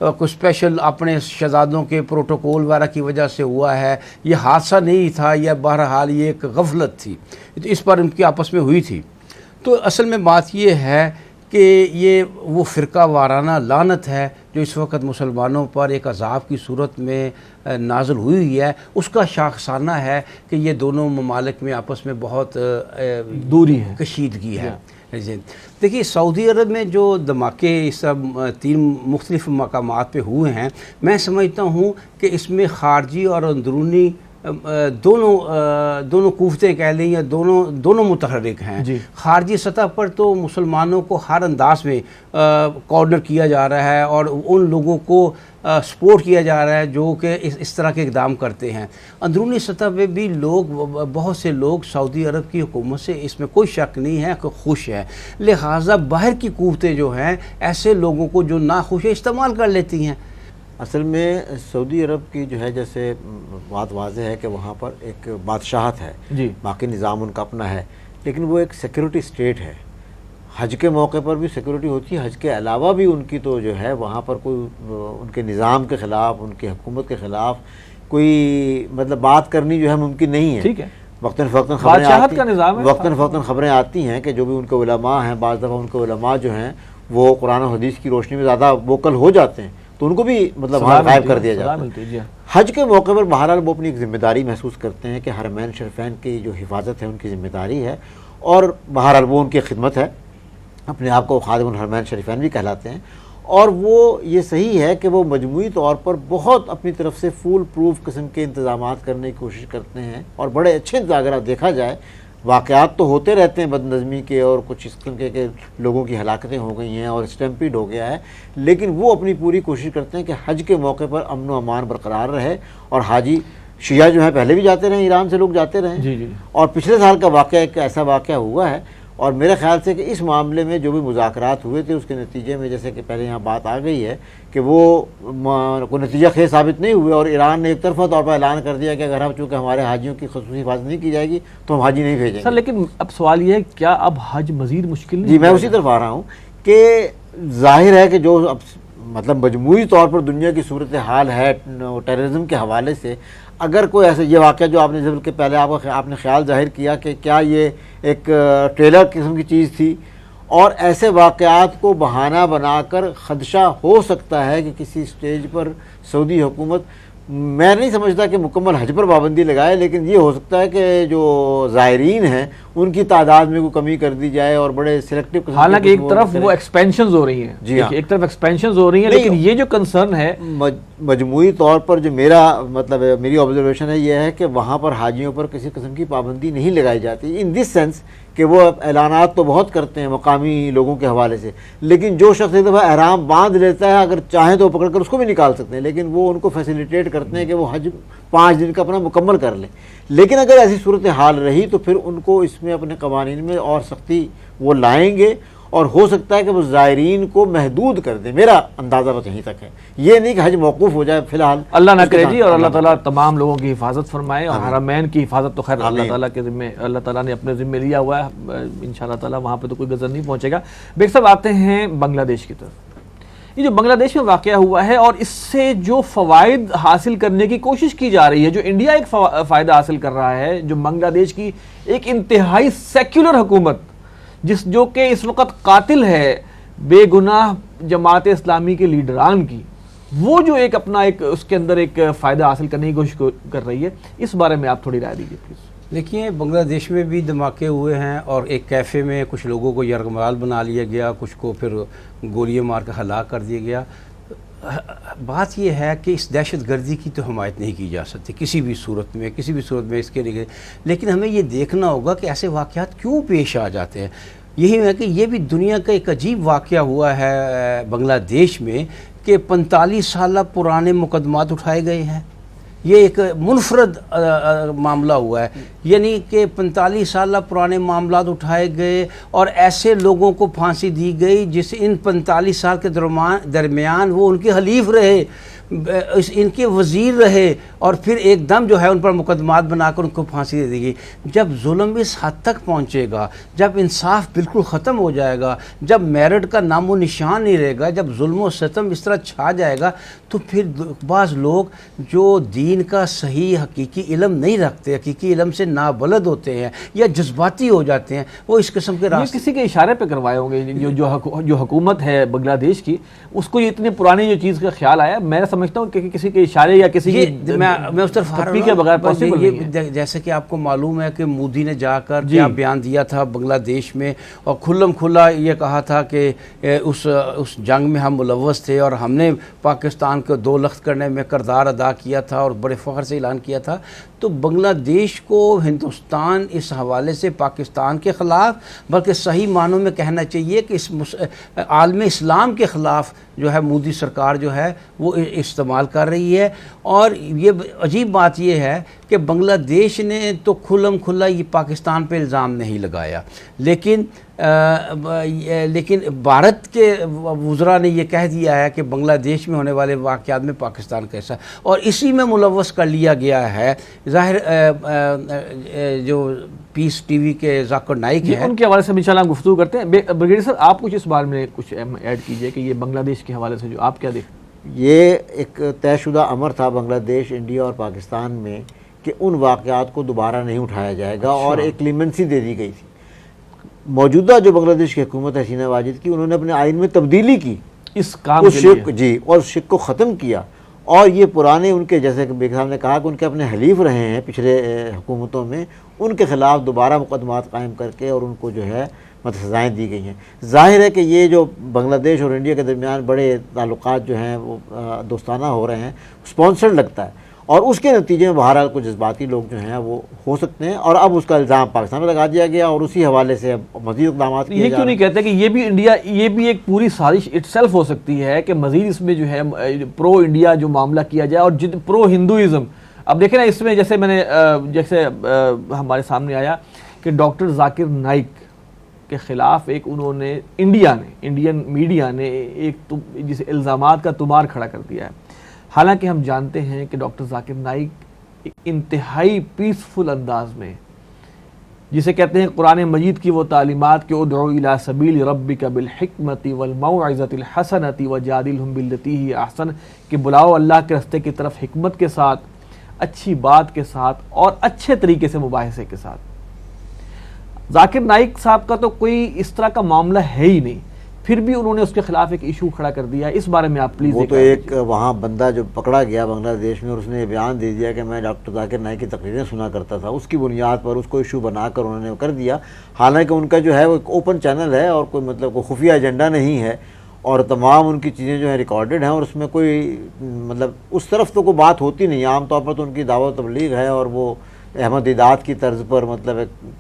کچھ اسپیشل اپنے شہزادوں کے پروٹوکول وغیرہ کی وجہ سے ہوا ہے، یہ حادثہ نہیں تھا، یا بہرحال یہ ایک غفلت تھی. اس پر ان کی آپس میں ہوئی تھی. تو اصل میں بات یہ ہے کہ یہ وہ فرقہ وارانہ لعنت ہے جو اس وقت مسلمانوں پر ایک عذاب کی صورت میں نازل ہوئی ہے. اس کا شاخسانہ ہے کہ یہ دونوں ممالک میں آپس میں بہت
دوری ہے،
کشیدگی ہے. دیکھیے سعودی عرب میں جو دھماکے اس 3 مختلف مقامات پہ ہوئے ہیں، میں سمجھتا ہوں کہ اس میں خارجی اور اندرونی دونوں قوتیں کہہ لیں یا دونوں متحرک ہیں. خارجی سطح پر تو مسلمانوں کو ہر انداز میں کارنر کیا جا رہا ہے اور ان لوگوں کو سپورٹ کیا جا رہا ہے جو کہ اس طرح کے اقدام کرتے ہیں. اندرونی سطح پہ بھی بہت سے لوگ سعودی عرب کی حکومت سے، اس میں کوئی شک نہیں ہے، کہ خوش ہیں. لہٰذا باہر کی قوتیں جو ہیں ایسے لوگوں کو جو ناخوش ہیں استعمال کر لیتی ہیں.
اصل میں سعودی عرب کی جو ہے، جیسے بات واضح ہے کہ وہاں پر ایک بادشاہت ہے، باقی نظام ان کا اپنا ہے، لیکن وہ ایک سیکیورٹی اسٹیٹ ہے. حج کے موقع پر بھی سیکیورٹی ہوتی ہے، حج کے علاوہ بھی ان کی تو جو ہے وہاں پر کوئی ان کے نظام کے خلاف، ان کی حکومت کے خلاف کوئی مطلب بات کرنی جو ہے ممکن نہیں ہے.
ٹھیک ہے،
وقتاً فوقتاً خبریں آتی ہیں کہ جو بھی ان کے علماء ہیں، بعض دفعہ ان کے علماء جو ہیں وہ قرآن و حدیث کی روشنی میں زیادہ ووکل ہو جاتے ہیں، تو ان کو بھی مطلب وہاں غائب کر دیا جاتا ہے. حج کے موقع پر بہرحال وہ اپنی ایک ذمہ داری محسوس کرتے ہیں کہ حرمین شریفین کی جو حفاظت ہے ان کی ذمہ داری ہے، اور بہرحال وہ ان کی خدمت ہے، اپنے آپ کو خادم الحرمین شریفین بھی کہلاتے ہیں. اور وہ یہ صحیح ہے کہ وہ مجموعی طور پر بہت اپنی طرف سے فول پروف قسم کے انتظامات کرنے کی کوشش کرتے ہیں، اور بڑے اچھے اگر دیکھا جائے واقعات تو ہوتے رہتے ہیں بد نظمی کے، اور کچھ اس قسم کے لوگوں کی ہلاکتیں ہو گئی ہیں اور اسٹیمپیڈ ہو گیا ہے، لیکن وہ اپنی پوری کوشش کرتے ہیں کہ حج کے موقع پر امن و امان برقرار رہے. اور حاجی شیعہ جو ہیں پہلے بھی جاتے رہے، ایران سے لوگ جاتے رہے. اور پچھلے سال کا واقعہ ایک ایسا واقعہ ہوا ہے، اور میرے خیال سے کہ اس معاملے میں جو بھی مذاکرات ہوئے تھے اس کے نتیجے میں، جیسے کہ پہلے یہاں بات آ گئی ہے کہ وہ کوئی نتیجہ خیز ثابت نہیں ہوئے، اور ایران نے ایک طرفہ طور پر اعلان کر دیا کہ اگر ہم چونکہ ہمارے حاجیوں کی خصوصی حفاظت نہیں کی جائے گی تو ہم حاجی نہیں بھیجیں گے.
سر لیکن اب سوال یہ ہے کہ کیا اب حج مزید مشکل نہیں؟
جی میں اسی طرف آ رہا ہوں کہ ظاہر ہے کہ جو اب مطلب مجموعی طور پر دنیا کی صورتحال ہے ٹیررزم کے حوالے سے، اگر کوئی ایسا یہ واقعہ جو آپ نے ضرور کہ پہلے آپ نے خیال ظاہر کیا کہ کیا یہ ایک ٹریلر قسم کی چیز تھی، اور ایسے واقعات کو بہانہ بنا کر خدشہ ہو سکتا ہے کہ کسی سٹیج پر سعودی حکومت، میں نہیں سمجھتا کہ مکمل حج پر پابندی لگائے، لیکن یہ ہو سکتا ہے کہ جو زائرین ہیں ان کی تعداد میں کوئی کمی کر دی جائے اور بڑے سلیکٹو.
حالانکہ ایک طرف وہ ایکسپینشنز ہو رہی ہیں،
جی ہاں
ایک طرف ایکسپینشنز ہو رہی ہیں، لیکن یہ جو کنسرن ہے
مجموعی طور پر جو میرا مطلب میری آبزرویشن ہے یہ ہے کہ وہاں پر حاجیوں پر کسی قسم کی پابندی نہیں لگائی جاتی، ان دس سینس کہ وہ اعلانات تو بہت کرتے ہیں مقامی لوگوں کے حوالے سے، لیکن جو شخص ایک دفعہ احرام باندھ لیتا ہے اگر چاہیں تو پکڑ کر اس کو بھی نکال سکتے ہیں، لیکن وہ ان کو فیسیلیٹیٹ کرتے ہیں کہ وہ حج 5 دن کا اپنا مکمل کر لیں. لیکن اگر ایسی صورتحال رہی تو پھر ان کو اس میں اپنے قوانین میں اور سختی وہ لائیں گے، اور ہو سکتا ہے کہ وہ زائرین کو محدود کر دیں. میرا اندازہ بس یہیں تک ہے, یہ نہیں کہ حج موقوف ہو جائے فی الحال.
اللہ نہ کرے جی, اور اللہ تعالیٰ تمام لوگوں کی حفاظت فرمائے, اور حرمین کی حفاظت تو خیر اللہ تعالیٰ کے ذمے, اللہ تعالیٰ نے اپنے ذمے لیا ہوا ہے, انشاءاللہ تعالیٰ وہاں پہ تو کوئی غضب نہیں پہنچے گا. بیگ صاحب آتے ہیں بنگلہ دیش کی طرف. یہ جو بنگلہ دیش میں واقعہ ہوا ہے اور اس سے جو فوائد حاصل کرنے کی کوشش کی جا رہی ہے, جو انڈیا ایک فائدہ حاصل کر رہا ہے, جو بنگلہ دیش کی ایک انتہائی سیکولر حکومت جو کہ اس وقت قاتل ہے بے گناہ جماعت اسلامی کے لیڈران کی, وہ جو ایک اپنا ایک اس کے اندر ایک فائدہ حاصل کرنے کی کوشش کر رہی ہے, اس بارے میں آپ تھوڑی رائے دیجیے پلیز.
دیکھیے, بنگلہ دیش میں بھی دھماکے ہوئے ہیں, اور ایک کیفے میں کچھ لوگوں کو یرغمال بنا لیا گیا, کچھ کو پھر گولیاں مار کر ہلاک کر دیا گیا. بات یہ ہے کہ اس دہشت گردی کی تو حمایت نہیں کی جا سکتی کسی بھی صورت میں اس کے لیے, لیکن ہمیں یہ دیکھنا ہوگا کہ ایسے واقعات کیوں پیش آ جاتے ہیں. یہی ہے کہ یہ بھی دنیا کا ایک عجیب واقعہ ہوا ہے بنگلہ دیش میں کہ 45 سالہ پرانے مقدمات اٹھائے گئے ہیں. یہ ایک منفرد معاملہ ہوا ہے, یعنی کہ 45 سالہ پرانے معاملات اٹھائے گئے اور ایسے لوگوں کو پھانسی دی گئی جس ان 45 سال کے درمیان وہ ان کے حلیف رہے, ان کے وزیر رہے, اور پھر ایک دم جو ہے ان پر مقدمات بنا کر ان کو پھانسی دے دی گئی. جب ظلم اس حد تک پہنچے گا, جب انصاف بالکل ختم ہو جائے گا, جب میرٹ کا نام و نشان نہیں رہے گا, جب ظلم و ستم اس طرح چھا جائے گا, تو پھر بعض لوگ جو دین کا صحیح حقیقی علم نہیں رکھتے, حقیقی علم سے نابلد ہوتے ہیں یا جذباتی ہو جاتے ہیں, وہ اس قسم کے راستے
کسی کے اشارے پہ کروائے ہوں گے. جو حکومت ہے بنگلہ دیش کی, اس کو یہ اتنی پرانی جو چیز کا خیال آیا, میں سمجھتا ہوں کہ کسی کے اشارے یا کسی
میں اس طرف
کے بغیر پاسبل نہیں ہے.
جیسے کہ آپ کو معلوم ہے کہ مودی نے جا کر کیا بیان دیا تھا بنگلہ دیش میں, اور کھلم کھلا یہ کہا تھا کہ اس جنگ میں ہم ملوث تھے اور ہم نے پاکستان کو 2 لخت کرنے میں کردار ادا کیا تھا اور بڑے فخر سے اعلان کیا تھا. تو بنگلہ دیش کو ہندوستان اس حوالے سے پاکستان کے خلاف, بلکہ صحیح معنوں میں کہنا چاہیے کہ اس عالم اسلام کے خلاف جو ہے مودی سرکار جو ہے وہ استعمال کر رہی ہے. اور یہ عجیب بات یہ ہے کہ بنگلہ دیش نے تو کھلم کھلا یہ پاکستان پہ الزام نہیں لگایا, لیکن بھارت کے وزراء نے یہ کہہ دیا ہے کہ بنگلہ دیش میں ہونے والے واقعات میں پاکستان کا حصہ, اور اسی میں ملوث کر لیا گیا ہے. ظاہر جو پیس ٹی وی کے ذاکر نائک ہیں,
ان کے حوالے سے انشاءاللہ ہم گفتگو کرتے ہیں. بریگیڈیئر صاحب, آپ کچھ اس بارے میں کچھ ایڈ کیجئے کہ یہ بنگلہ دیش کے حوالے سے جو آپ کیا دیکھیں.
یہ ایک طے شدہ امر تھا بنگلہ دیش, انڈیا اور پاکستان میں کہ ان واقعات کو دوبارہ نہیں اٹھایا جائے گا, اور ایک کلیمنسی دے دی گئی تھی. موجودہ جو بنگلہ دیش کی حکومت ہے حسینہ واجد کی, انہوں نے اپنے آئین میں تبدیلی کی
اس کام کے لیے,
جی, اور شرک کو ختم کیا. اور یہ پرانے ان کے, جیسے کہ بیگ صاحب نے کہا کہ ان کے اپنے حلیف رہے ہیں پچھلے حکومتوں میں, ان کے خلاف دوبارہ مقدمات قائم کر کے اور ان کو جو ہے سزائیں دی گئی ہیں. ظاہر ہے کہ یہ جو بنگلہ دیش اور انڈیا کے درمیان بڑے تعلقات جو ہیں وہ دوستانہ ہو رہے ہیں, اسپانسرڈ لگتا ہے, اور اس کے نتیجے میں بہرحال کچھ جذباتی لوگ جو ہیں وہ ہو سکتے ہیں, اور اب اس کا الزام پاکستان میں لگا دیا گیا, اور اسی حوالے سے اب مزید اقدامات کیے جا رہے ہیں.
یہ کیوں نہیں کہتے کہ یہ بھی انڈیا, یہ بھی ایک پوری سازش اٹ سیلف ہو سکتی ہے کہ مزید اس میں جو ہے پرو انڈیا جو معاملہ کیا جائے, اور پرو ہندوازم. اب دیکھیں نا, اس میں جیسے میں نے جیسے ہمارے سامنے آیا کہ ڈاکٹر ذاکر نائک کے خلاف ایک انہوں نے انڈین میڈیا نے ایک جسے الزامات کا تمار کھڑا کر دیا ہے. حالانکہ ہم جانتے ہیں کہ ڈاکٹر ذاکر نائک ایک انتہائی پیسفل انداز میں, جسے کہتے ہیں قرآن مجید کی وہ تعلیمات کہ ادعو الی سبیل ربک بالحکمت والموعظۃ الحسنۃ وجادلہم باللتی ہی احسن, کہ بلاؤ اللہ کے راستے کی طرف حکمت کے ساتھ, اچھی بات کے ساتھ, اور اچھے طریقے سے مباحثے کے ساتھ. ذاکر نائک صاحب کا تو کوئی اس طرح کا معاملہ ہے ہی نہیں, پھر بھی انہوں نے اس کے خلاف ایک ایشو کھڑا کر دیا. اس بارے میں آپ پلیز.
وہ تو ایک وہاں بندہ جو پکڑا گیا بنگلہ دیش میں, اور اس نے یہ بیان دے دیا کہ میں ڈاکٹر ذاکر نائک کی تقریریں سنا کرتا تھا, اس کی بنیاد پر اس کو ایشو بنا کر انہوں نے کر دیا. حالانکہ ان کا جو ہے وہ ایک اوپن چینل ہے, اور کوئی مطلب کوئی خفیہ ایجنڈا نہیں ہے, اور تمام ان کی چیزیں جو ہیں ریکارڈڈ ہیں, اور اس میں کوئی مطلب اس طرف تو کوئی بات ہوتی نہیں. عام طور پر تو ان کی دعوت تبلیغ ہے, اور وہ احمد دیدات کی طرز پر مطلب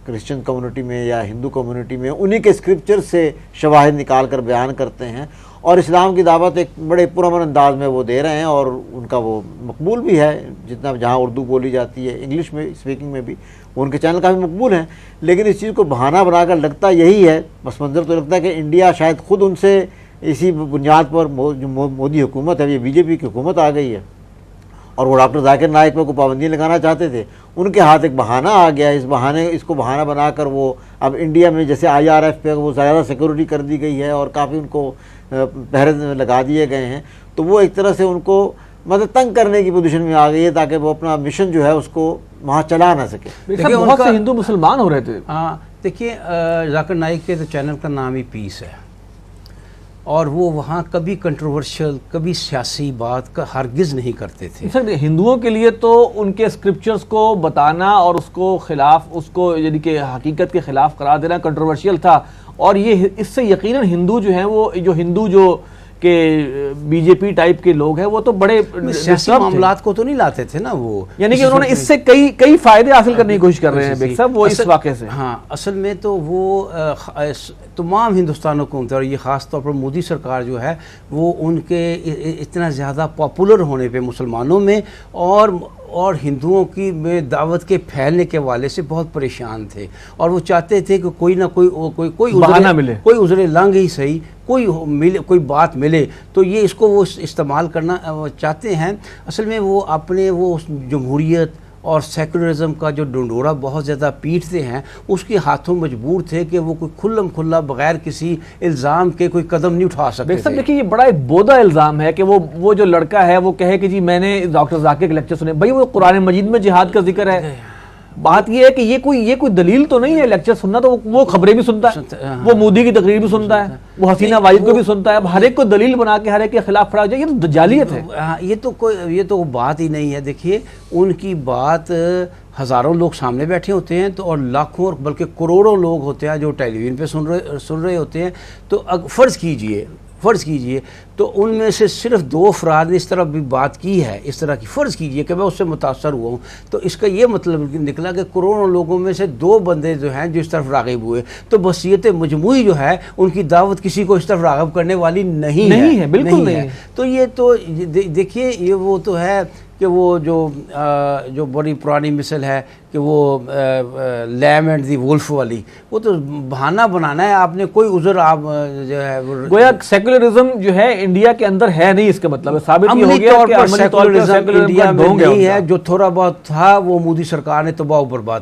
کرسچن کمیونٹی میں یا ہندو کمیونٹی میں انہی کے اسکرپچر سے شواہد نکال کر بیان کرتے ہیں, اور اسلام کی دعوت ایک بڑے پرامن انداز میں وہ دے رہے ہیں, اور ان کا وہ مقبول بھی ہے. جتنا جہاں اردو بولی جاتی ہے, انگلش میں اسپیکنگ میں بھی وہ ان کے چینل کافی مقبول ہیں، لیکن اس چیز کو بہانہ بنا کر لگتا یہی ہے، پس منظر تو لگتا ہے کہ انڈیا شاید خود ان سے اسی بنیاد پر جو مودی حکومت ہے، یہ بی جے پی کی حکومت آ گئی ہے اور وہ ڈاکٹر ذاکر نائک پہ کوئی پابندی لگانا چاہتے تھے، ان کے ہاتھ ایک بہانہ آ گیا، اس کو بہانہ بنا کر وہ اب انڈیا میں جیسے IRF پہ وہ زیادہ سیکورٹی کر دی گئی ہے اور کافی ان کو پہرے لگا دیے گئے ہیں، تو وہ ایک طرح سے ان کو مطلب تنگ کرنے کی پوزیشن میں آ گئی ہے تاکہ وہ اپنا مشن جو ہے اس کو وہاں چلا نہ سکے۔
دیکھیے بہت سے ہندو مسلمان ہو رہے تھے۔
ہاں دیکھیے ذاکر نائک کے تو چینل کا نام ہی پیس ہے، اور وہ وہاں کبھی کنٹروورشل، کبھی سیاسی بات کا ہرگز نہیں کرتے تھے۔
سر ہندوؤں کے لیے تو ان کے اسکرپچرز کو بتانا اور اس کو خلاف، اس کو یعنی کہ حقیقت کے خلاف قرار دینا کنٹروورشیل تھا، اور یہ اس سے یقیناً ہندو جو ہیں وہ ہندو جو کہ بی جے پی ٹائپ کے لوگ ہیں وہ تو بڑے
سیاسی معاملات کو تو نہیں لاتے تھے نا وہ،
یعنی کہ انہوں نے اس سے کئی فائدے حاصل کرنے کی کوشش کر رہے ہیں بیگ صاحب وہ اس واقعے سے۔
ہاں اصل میں تو وہ تمام ہندوستان حکومت اور یہ خاص طور پر مودی سرکار جو ہے وہ ان کے اتنا زیادہ پاپولر ہونے پہ مسلمانوں میں اور ہندوؤں کی میں دعوت کے پھیلنے کے حوالے سے بہت پریشان تھے، اور وہ چاہتے تھے کہ کوئی نہ کوئی
بہانہ ملے،
کوئی عذر لنگ ہی صحیح، کوئی بات ملے، تو یہ اس کو وہ استعمال کرنا چاہتے ہیں۔ اصل میں وہ اپنے وہ جمہوریت اور سیکولرزم کا جو ڈنڈورا بہت زیادہ پیٹتے ہیں، اس کے ہاتھوں مجبور تھے کہ وہ کوئی کھلم کھلا بغیر کسی الزام کے کوئی قدم نہیں اٹھا سکتے تھے۔
دیکھیے یہ بڑا ایک بودا الزام ہے کہ وہ جو لڑکا ہے وہ کہے کہ جی میں نے ڈاکٹر ذاکر کے لیکچر سنے، بھائی وہ قرآن مجید میں جہاد کا ذکر ہے، بات یہ ہے کہ یہ کوئی دلیل تو نہیں ہے لیکچر سننا، تو وہ خبریں بھی سنتا ہے، وہ مودی کی تقریر بھی سنتا ہے، وہ حسینہ واجد کو بھی سنتا ہے، اب ہر ایک کو دلیل بنا کے ہر ایک کے خلاف کھڑا ہو جائے، یہ تو دجالیت ہے۔
یہ تو بات ہی نہیں ہے۔ دیکھیے ان کی بات ہزاروں لوگ سامنے بیٹھے ہوتے ہیں تو اور لاکھوں اور بلکہ کروڑوں لوگ ہوتے ہیں جو ٹیلی ویژن پہ سن رہے ہوتے ہیں، تو فرض کیجئے تو ان میں سے صرف 2 افراد نے اس طرح بھی بات کی ہے، اس طرح کی، فرض کیجئے کہ میں اس سے متاثر ہوا ہوں، تو اس کا یہ مطلب نکلا کہ کروڑوں لوگوں میں سے 2 بندے جو ہیں جو اس طرف راغب ہوئے، تو بصیرت مجموعی جو ہے ان کی دعوت کسی کو اس طرف راغب کرنے والی نہیں ہے، بالکل نہیں ہے۔ تو یہ تو دیکھیے یہ وہ تو ہے کہ وہ جو بڑی پرانی مثل ہے کہ وہ لیم اینڈ دی وولف والی، وہ تو بہانہ بنانا ہے، آپ نے کوئی عذر آپ جو ہے
گویا سیکولرزم جو ہے انڈیا کے اندر ہے نہیں، اس کا مطلب ہے ثابت یہ ہو گیا کہ عملی طور پر
انڈیا میں نہیں ہے، جو تھوڑا بہت تھا وہ مودی سرکار نے تباہ و برباد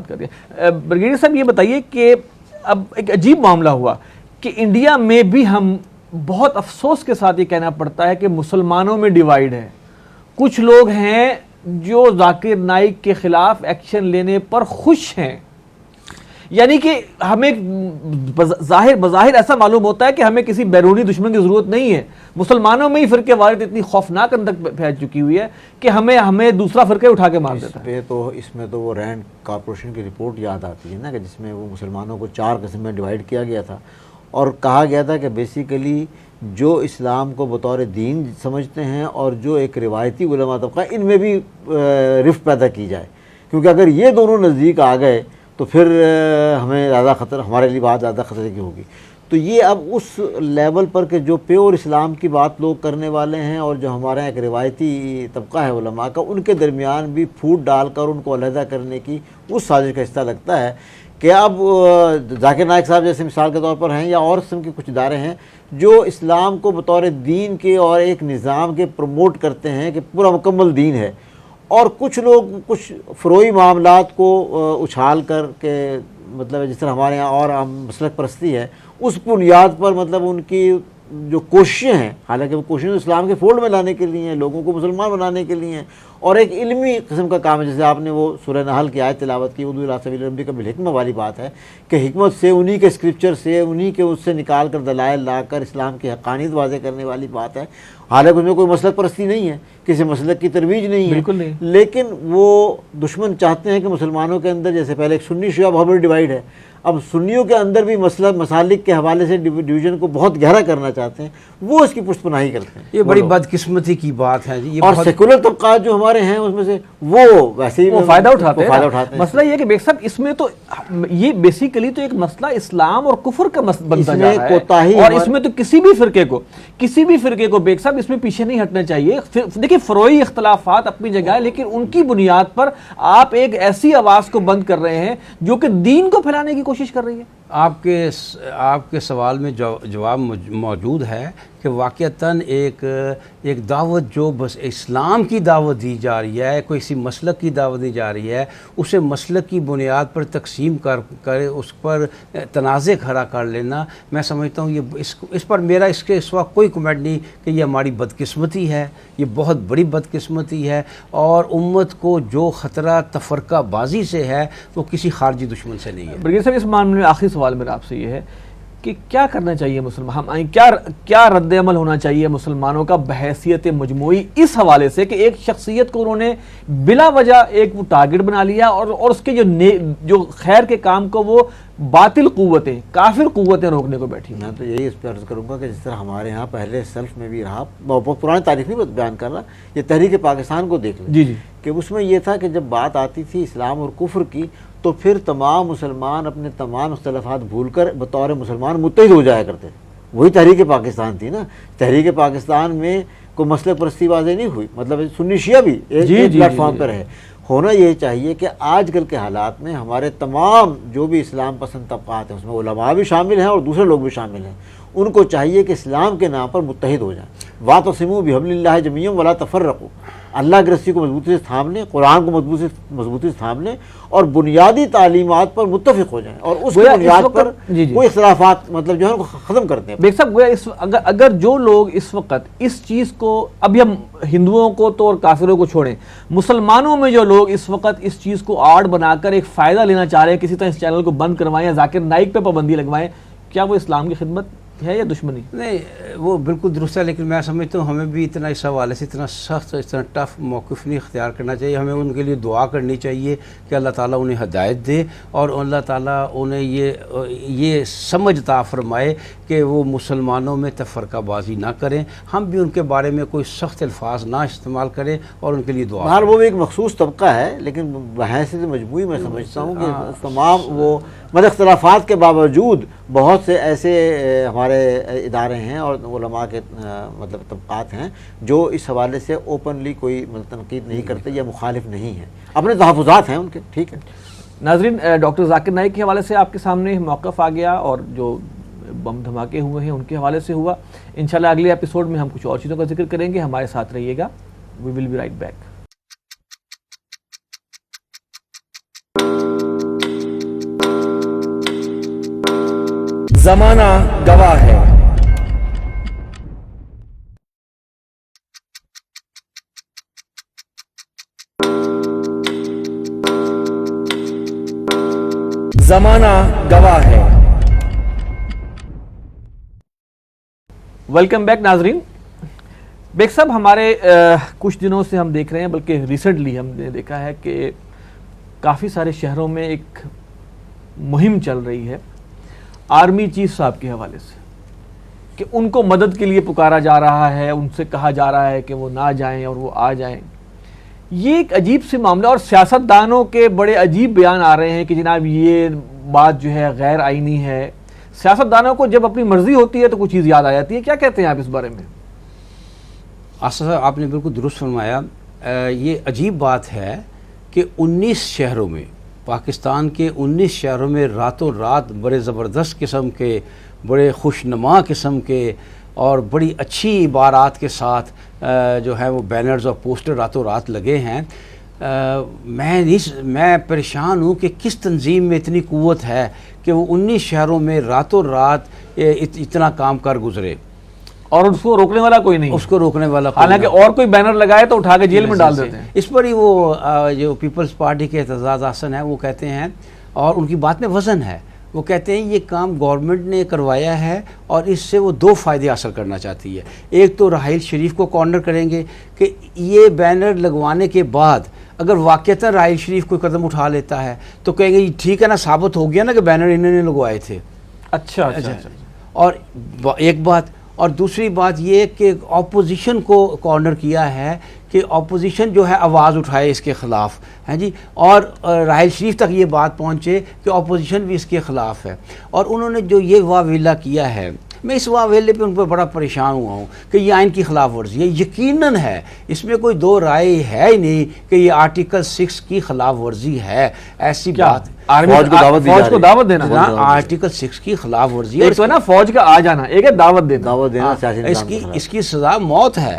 کر
دیا۔ بریگیڈیئر صاحب یہ بتائیے کہ اب ایک عجیب معاملہ ہوا کہ انڈیا میں بھی ہم بہت افسوس کے ساتھ یہ کہنا پڑتا ہے کہ مسلمانوں میں ڈیوائیڈ ہے، کچھ لوگ ہیں جو ذاکر نائک کے خلاف ایکشن لینے پر خوش ہیں، یعنی کہ ہمیں بظاہر ایسا معلوم ہوتا ہے کہ ہمیں کسی بیرونی دشمن کی ضرورت نہیں ہے، مسلمانوں میں ہی فرقے وارث اتنی خوفناک اندر پھیل چکی ہوئی ہے کہ ہمیں دوسرا فرقہ اٹھا کے مار دیتا ہے۔
اس میں تو وہ رینڈ کارپوریشن کی رپورٹ یاد آتی ہے نا کہ جس میں وہ مسلمانوں کو 4 قسم میں ڈیوائیڈ کیا گیا تھا اور کہا گیا تھا کہ بیسیکلی جو اسلام کو بطور دین سمجھتے ہیں اور جو ایک روایتی علماء طبقہ ان میں بھی رفت پیدا کی جائے، کیونکہ اگر یہ دونوں نزدیک آ گئے تو پھر ہمیں زیادہ خطر، ہمارے لیے بات زیادہ خطرے کی ہوگی۔ تو یہ اب اس لیول پر کہ جو پیور اسلام کی بات لوگ کرنے والے ہیں اور جو ہمارے یہاں ایک روایتی طبقہ ہے علماء کا، ان کے درمیان بھی پھوٹ ڈال کر ان کو علیحدہ کرنے کی اس سازش کا حصہ لگتا ہے کہ اب ذاکر نائک صاحب جیسے مثال کے طور پر ہیں یا اور قسم کے کچھ ادارے ہیں جو اسلام کو بطور دین کے اور ایک نظام کے پروموٹ کرتے ہیں کہ پورا مکمل دین ہے، اور کچھ لوگ کچھ فروئی معاملات کو اچھال کر کے مطلب جس طرح ہمارے یہاں اور عام مسلک پرستی ہے اس بنیاد پر مطلب ان کی جو کوششیں ہیں، حالانکہ وہ کوششیں اسلام کے فولڈ میں لانے کے لیے ہیں، لوگوں کو مسلمان بنانے کے لیے ہیں، اور ایک علمی قسم کا کام ہے، جیسے آپ نے وہ سورہ نحل کی آیت تلاوت کی، ادعو الی سبیل ربک بالحکمہ والی بات ہے کہ حکمت سے، انہی کے اسکرپچر سے، انہی کے اس سے نکال کر دلائل لا کر اسلام کی حقانیت واضح کرنے والی بات ہے، حالانکہ اس میں کوئی مسلک پرستی نہیں ہے، کسی مسلک کی ترویج نہیں ہے،
بالکل نہیں،
لیکن وہ دشمن چاہتے ہیں کہ مسلمانوں کے اندر جیسے پہلے ایک سنی شیعہ بہت بڑی ڈیوائیڈ ہے، اب سنیوں کے اندر بھی مسئلہ مسالک کے حوالے سے ڈویژن کو بہت گہرا کرنا چاہتے ہیں، وہ اس کی پشت پناہی کرتے ہیں.
یہ بڑی بدقسمتی کی بات ہے جی. یہ
اور سیکولر طبقات جو ہمارے ہیں اس میں سے وہ ویسے ہی
فائدہ اٹھاتے ہیں.
ہیں.
مسئلہ یہ کہ بیگ صاحب اس میں تو یہ بیسیکلی تو ایک مسئلہ اسلام اور کفر کا بنتا جا رہا ہے، اور اس میں تو کسی بھی فرقے کو بیگ صاحب اس میں پیچھے نہیں ہٹنا چاہیے. دیکھیں فروعی اختلافات اپنی جگہ ہے، لیکن ان کی بنیاد پر آپ ایک ایسی آواز کو بند کر رہے ہیں جو کہ دین کو پھیلانے کی کوشش کر رہی ہے.
آپ کے سوال میں جواب موجود ہے کہ واقعتاً ایک دعوت جو بس اسلام کی دعوت دی جا رہی ہے، کوئی کسی مسلک کی دعوت دی جا رہی ہے، اسے مسلک کی بنیاد پر تقسیم کر اس پر تنازع کھڑا کر لینا، میں سمجھتا ہوں یہ اس پر میرا اس وقت کوئی کمنٹ نہیں کہ یہ ہماری بدقسمتی ہے. یہ بہت بڑی بدقسمتی ہے، اور امت کو جو خطرہ تفرقہ بازی سے ہے وہ کسی خارجی دشمن سے نہیں ہے.
برگیڈیئر صاحب اس معاملے میں آخری سوال میرا آپ سے یہ ہے کہ کیا کرنا چاہیے مسلمان، کیا رد عمل ہونا چاہیے مسلمانوں کا بحیثیت مجموعی اس حوالے سے کہ ایک شخصیت کو انہوں نے بلا وجہ ایک وہ ٹارگٹ بنا لیا، اور اس کے جو خیر کے کام کو وہ باطل قوتیں، کافر قوتیں روکنے کو بیٹھی.
میں تو یہی اس پہ عرض کروں گا کہ جس طرح ہمارے ہاں پہلے سلف میں بھی رہا، بہت پرانی تاریخ نہیں بیان کر رہا، یہ تحریک پاکستان کو دیکھ لیں کہ اس میں یہ تھا کہ جب بات آتی تھی اسلام اور کفر کی تو پھر تمام مسلمان اپنے تمام اختلافات بھول کر بطور مسلمان متحد ہو جایا کرتے تھے. وہی تحریک پاکستان تھی نا. تحریک پاکستان میں کوئی مسئلہ پرستی واضح نہیں ہوئی، مطلب سنی شیعہ بھی ایک پلیٹ فارم پر ہے. ہونا یہ چاہیے کہ آج کل کے حالات میں ہمارے تمام جو بھی اسلام پسند طبقات ہیں، اس میں علماء بھی شامل ہیں اور دوسرے لوگ بھی شامل ہیں، ان کو چاہیے کہ اسلام کے نام پر متحد ہو جائیں. واعتصموا بحبل اللہ جميعا ولا تفرقوا. اللہ کی رسی کو مضبوطی سے تھام لیں، قرآن کو مضبوطی سے تھام لیں، اور بنیادی تعلیمات پر متفق ہو جائیں، اور اس بنیاد پر کوئی اختلافات مطلب جو ہے ختم کرتے ہیں.
بیگ صاحب گویا اگر جو لوگ اس وقت اس چیز کو، ابھی ہم ہندوؤں کو تو اور کافروں کو چھوڑیں، مسلمانوں میں جو لوگ اس وقت اس چیز کو آڑ بنا کر ایک فائدہ لینا چاہ رہے ہیں، کسی طرح اس چینل کو بند کروائیں یا ذاکر نائک پہ پابندی لگوائیں، کیا وہ اسلام کی خدمت ہے یا دشمنی؟
نہیں، وہ بالکل درست ہے، لیکن میں سمجھتا ہوں ہمیں بھی اتنا اس حوالے سے اتنا سخت، اتنا ٹف موقف نہیں اختیار کرنا چاہیے. ہمیں ان کے لیے دعا کرنی چاہیے کہ اللہ تعالیٰ انہیں ہدایت دے، اور اللہ تعالیٰ انہیں یہ سمجھ عطا فرمائے کہ وہ مسلمانوں میں تفرقہ بازی نہ کریں. ہم بھی ان کے بارے میں کوئی سخت الفاظ نہ استعمال کریں اور ان کے لیے دعا
بہرحال وہ ایک مخصوص طبقہ ہے، لیکن بحیثیت مجموعی میں سمجھتا ہوں کہ تمام وہ اختلافات کے باوجود بہت سے ایسے ہمارے ادارے ہیں اور علماء کے مطلب طبقات ہیں جو اس حوالے سے اوپنلی کوئی تنقید نہیں کرتے یا مخالف نہیں ہیں، اپنے تحفظات ہیں ان کے. ٹھیک ہے
ناظرین، ڈاکٹر ذاکر نائک کے حوالے سے آپ کے سامنے موقف آ گیا، اور جو بم دھماکے ہوئے ہیں ان کے حوالے سے ہوا. انشاءاللہ اگلے ایپیسوڈ میں ہم کچھ اور چیزوں کا ذکر کریں گے. ہمارے ساتھ رہیے گا. وی ول بی رائٹ بیک.
زمانہ گواہ ہے. زمانہ گواہ ہے.
ویلکم بیک ناظرین. بیگ صاحب، ہمارے کچھ دنوں سے ہم دیکھ رہے ہیں، بلکہ ریسنٹلی ہم نے دیکھا ہے کہ کافی سارے شہروں میں ایک مہم چل رہی ہے آرمی چیف صاحب کے حوالے سے، کہ ان کو مدد کے لیے پکارا جا رہا ہے، ان سے کہا جا رہا ہے کہ وہ نہ جائیں اور وہ آ جائیں. یہ ایک عجیب سی معاملہ، اور سیاستدانوں کے بڑے عجیب بیان آ رہے ہیں کہ جناب یہ بات جو ہے غیر آئینی ہے. سیاستدانوں کو جب اپنی مرضی ہوتی ہے تو کچھ چیز یاد آ جاتی ہے. کیا کہتے ہیں آپ اس بارے میں؟
آصف صاحب، آپ نے بالکل درست فرمایا. یہ عجیب بات ہے کہ 19 شہروں میں، پاکستان کے 19 شہروں میں راتوں رات بڑے زبردست قسم کے، بڑے خوشنما قسم کے اور بڑی اچھی عبارات کے ساتھ جو ہے وہ بینرز اور پوسٹر راتوں رات لگے ہیں. میں پریشان ہوں کہ کس تنظیم میں اتنی قوت ہے کہ وہ 19 شہروں میں راتوں رات اتنا کام کر گزرے،
اور اس کو روکنے والا کوئی نہیں،
اس کو روکنے والا
حالانکہ اور کوئی بینر لگائے تو اٹھا کے جیل میں ڈال دیتے ہیں.
اس پر ہی وہ جو پیپلز پارٹی کے اعتزاز احسن ہیں وہ کہتے ہیں، اور ان کی بات میں وزن ہے، وہ کہتے ہیں یہ کام گورنمنٹ نے کروایا ہے اور اس سے وہ 2 فائدے حاصل کرنا چاہتی ہے. ایک تو رحیل شریف کو کارنر کریں گے کہ یہ بینر لگوانے کے بعد اگر واقعتاً راحیل شریف کوئی قدم اٹھا لیتا ہے تو کہیں گے ٹھیک ہے نا، ثابت ہو گیا نا کہ بینر انہوں نے لگوائے تھے.
اچھا.
اور ایک بات، اور دوسری بات یہ کہ اپوزیشن کو کارنر کیا ہے کہ اپوزیشن جو ہے آواز اٹھائے اس کے خلاف، ہیں جی، اور راحیل شریف تک یہ بات پہنچے کہ اپوزیشن بھی اس کے خلاف ہے. اور انہوں نے جو یہ واویلا کیا ہے، میں اس واویلے پہ ان پہ بڑا پریشان ہوا ہوں کہ یہ آئین کی خلاف ورزی ہے. یقیناً ہے، اس میں کوئی دو رائے ہے ہی نہیں کہ یہ آرٹیکل 6 کی خلاف ورزی ہے. ایسی بات
فوج کو دعوت دینا،
آرٹیکل 6 کی خلاف ورزی ہے.
ایک تو ہے نا فوج کا آ جانا، ایک ہے دعوت دینا.
اس کی سزا موت ہے.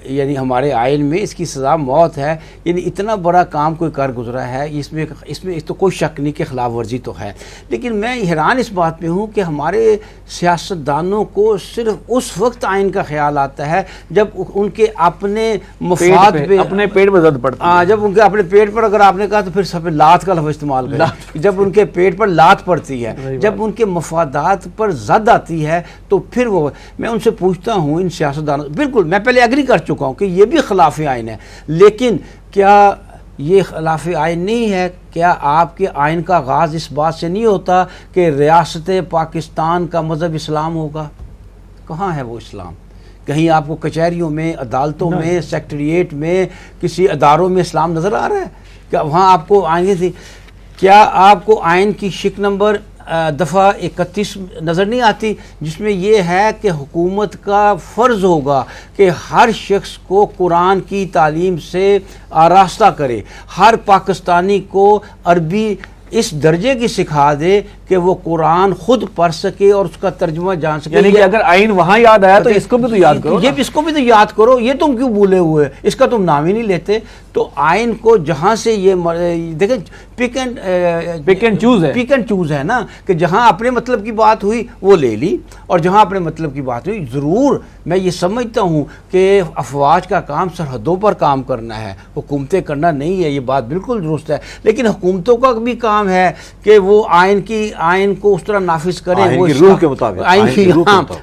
یعنی ہمارے آئین میں اس کی سزا موت ہے. یعنی اتنا بڑا کام کوئی کر گزرا ہے، اس میں تو کوئی شک نہیں کہ خلاف ورزی تو ہے. لیکن میں حیران اس بات پہ ہوں کہ ہمارے سیاستدانوں کو صرف اس وقت آئین کا خیال آتا ہے جب ان کے اپنے مفاد پہ،
اپنے پیٹ پہ زد پڑتی ہے.
جب ان کے اپنے پیٹ پر، اگر آپ نے کہا تو پھر سب لات کا لفظ استعمال کریں. جب ان کے پیٹ پر لات پڑتی ہے، جب ان کے مفادات پر زد آتی ہے تو پھر وہ، میں ان سے پوچھتا ہوں ان سیاستدانوں، بالکل میں پہلے ایگری کر چکا ہوں کہ یہ بھی خلاف آئین ہے، لیکن کیا یہ خلاف آئین نہیں ہے؟ کیا آپ کے آئین کا آغاز اس بات سے نہیں ہوتا کہ ریاست پاکستان کا مذہب اسلام ہوگا؟ کہاں ہے وہ اسلام؟ کہیں آپ کو کچہریوں میں، عدالتوں میں، سیکٹریٹ میں، کسی اداروں میں اسلام نظر آ رہا ہے؟ کیا وہاں آپ کو آئیں تھی؟ کیا آپ کو آئین کی شق نمبر دفعہ 31 نظر نہیں آتی جس میں یہ ہے کہ حکومت کا فرض ہوگا کہ ہر شخص کو قرآن کی تعلیم سے آراستہ کرے، ہر پاکستانی کو عربی اس درجے کی سکھا دے کہ وہ قرآن خود پڑھ سکے اور اس کا ترجمہ جان سکے.
یعنی کہ اگر آئین وہاں یاد آیا تو اس کو بھی تو یاد کرو،
یہ اس کو بھی تو یاد کرو. یہ تم کیوں بھولے ہوئے؟ اس کا تم نام ہی نہیں لیتے. تو آئین کو جہاں سے یہ دیکھیں پک اینڈ چوز ہے نا، کہ جہاں اپنے مطلب کی بات ہوئی وہ لے لی، اور جہاں اپنے مطلب کی بات ہوئی. ضرور میں یہ سمجھتا ہوں کہ افواج کا کام سرحدوں پر کام کرنا ہے، حکومتیں کرنا نہیں ہے، یہ بات بالکل درست ہے. لیکن حکومتوں کا بھی کام ہے کہ وہ آئین کو اس طرح نافذ کریں، وہ
روح کے مطابق،
آئین کی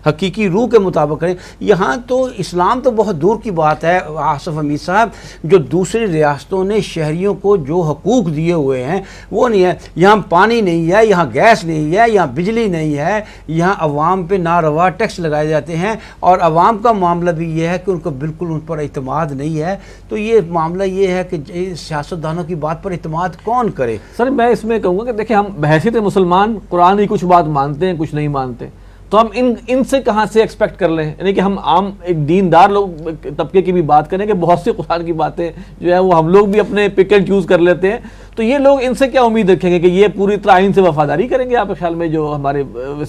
حقیقی روح کے مطابق کریں. یہاں تو اسلام تو بہت دور کی بات ہے آصف حمید صاحب. جو دوسری ریاستوں نے شہریوں کو جو حقوق دیے ہوئے ہیں وہ نہیں ہے. یہاں پانی نہیں ہے، یہاں گیس نہیں ہے، یہاں بجلی نہیں ہے، یہاں عوام پہ ناروا ٹیکس لگائے جاتے ہیں، اور عوام کا معاملہ بھی یہ ہے کہ ان کو بالکل ان پر اعتماد نہیں ہے. تو یہ معاملہ یہ ہے کہ سیاستدانوں کی بات پر اعتماد کون کرے؟
سر میں اس میں کہوں گا کہ دیکھیں، ہم بحیثیت مسلمان قرآن کی کچھ بات مانتے ہیں، کچھ نہیں مانتے، تو ہم ان سے کہاں سے ایکسپیکٹ کر لیں؟ یعنی کہ ہم عام ایک دیندار لوگ طبقے کی بھی بات کریں کہ بہت سی قرآن کی باتیں جو ہے وہ ہم لوگ بھی اپنے پک اینڈ چوز کر لیتے ہیں. تو یہ لوگ ان سے کیا امید رکھیں گے کہ یہ پوری طرح آئین سے وفاداری کریں گے؟ آپ کے خیال میں جو ہمارے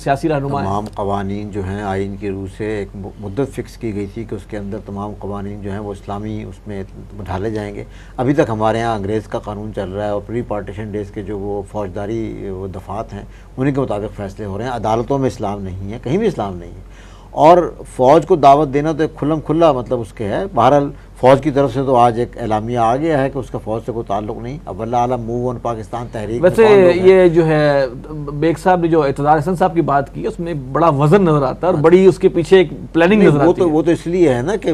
سیاسی رہنما ہیں،
تمام قوانین جو ہیں آئین کی روح سے ایک مدت فکس کی گئی تھی کہ اس کے اندر تمام قوانین جو ہیں وہ اسلامی اس میں ڈھالے جائیں گے. ابھی تک ہمارے ہاں انگریز کا قانون چل رہا ہے، اور پری پارٹیشن ڈیز کے جو وہ فوجداری وہ دفعات ہیں انہیں کے مطابق فیصلے ہو رہے ہیں. عدالتوں میں اسلام نہیں ہے، کہیں بھی اسلام نہیں ہے. اور فوج کو دعوت دینا تو ایک کھلم کھلا مطلب اس کے ہے. بہرحال فوج کی طرف سے تو آج ایک اعلامیہ آ گیا ہے کہ اس کا فوج سے کوئی تعلق نہیں. اب اللہ عالم موو آن پاکستان تحریک.
ویسے یہ جو ہے بیگ صاحب نے جو اعتزار حسن صاحب کی بات کی، اس میں بڑا وزن نظر آتا ہے اور بڑی اس کے پیچھے ایک پلاننگ نظر آتی ہے.
وہ تو اس لیے ہے نا کہ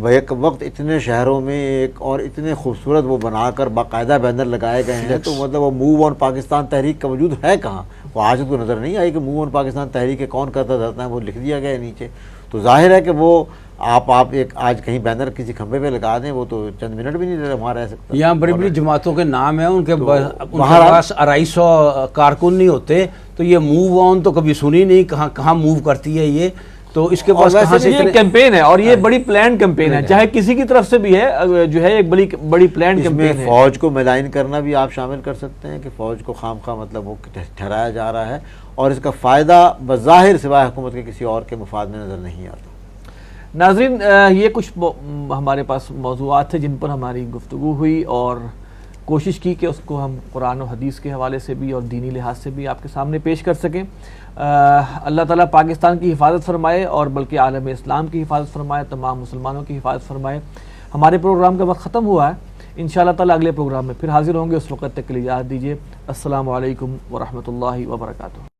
ایک وقت اتنے شہروں میں ایک اور اتنے خوبصورت وہ بنا کر باقاعدہ بینر لگائے گئے ہیں، تو مطلب وہ موو آن پاکستان تحریک کا وجود ہے کہاں؟ وہ آج تو نظر نہیں آئی کہ موو آن پاکستان تحریک کون کرتا جاتا ہے، وہ لکھ دیا گیا ہے نیچے. تو ظاہر ہے کہ وہ آپ ایک آج کہیں بینر کسی کھمبے پہ لگا دیں، وہ تو چند منٹ بھی نہیں وہاں رہ سکتا.
یہاں بڑی بڑی جماعتوں کے نام ہیں، ان کے پاس 250 کارکن نہیں ہوتے. تو یہ موو آن تو کبھی سنی نہیں، کہاں موو کرتی ہے یہ. تو اس کے پاس کہاں سے
یہ کیمپین ہے، اور یہ بڑی پلانڈ کیمپین ہے، چاہے کسی کی طرف سے بھی ہے، جو ہے ایک بڑی پلانڈ کیمپین ہے.
فوج کو ملائن کرنا بھی آپ شامل کر سکتے ہیں کہ فوج کو خام خواہ مطلب وہ ٹھہرایا جا رہا ہے، اور اس کا فائدہ بظاہر سوائے حکومت کے کسی اور کے مفاد میں نظر نہیں آتا.
ناظرین، یہ کچھ ہمارے پاس موضوعات تھے جن پر ہماری گفتگو ہوئی، اور کوشش کی کہ اس کو ہم قرآن و حدیث کے حوالے سے بھی اور دینی لحاظ سے بھی آپ کے سامنے پیش کر سکیں. اللہ تعالیٰ پاکستان کی حفاظت فرمائے، اور بلکہ عالم اسلام کی حفاظت فرمائے، تمام مسلمانوں کی حفاظت فرمائے. ہمارے پروگرام کا وقت ختم ہوا ہے. انشاءاللہ تعالیٰ اگلے پروگرام میں پھر حاضر ہوں گے. اس وقت تک کے لیے اجازت دیجیے. السلام علیکم ورحمۃ اللہ وبرکاتہ.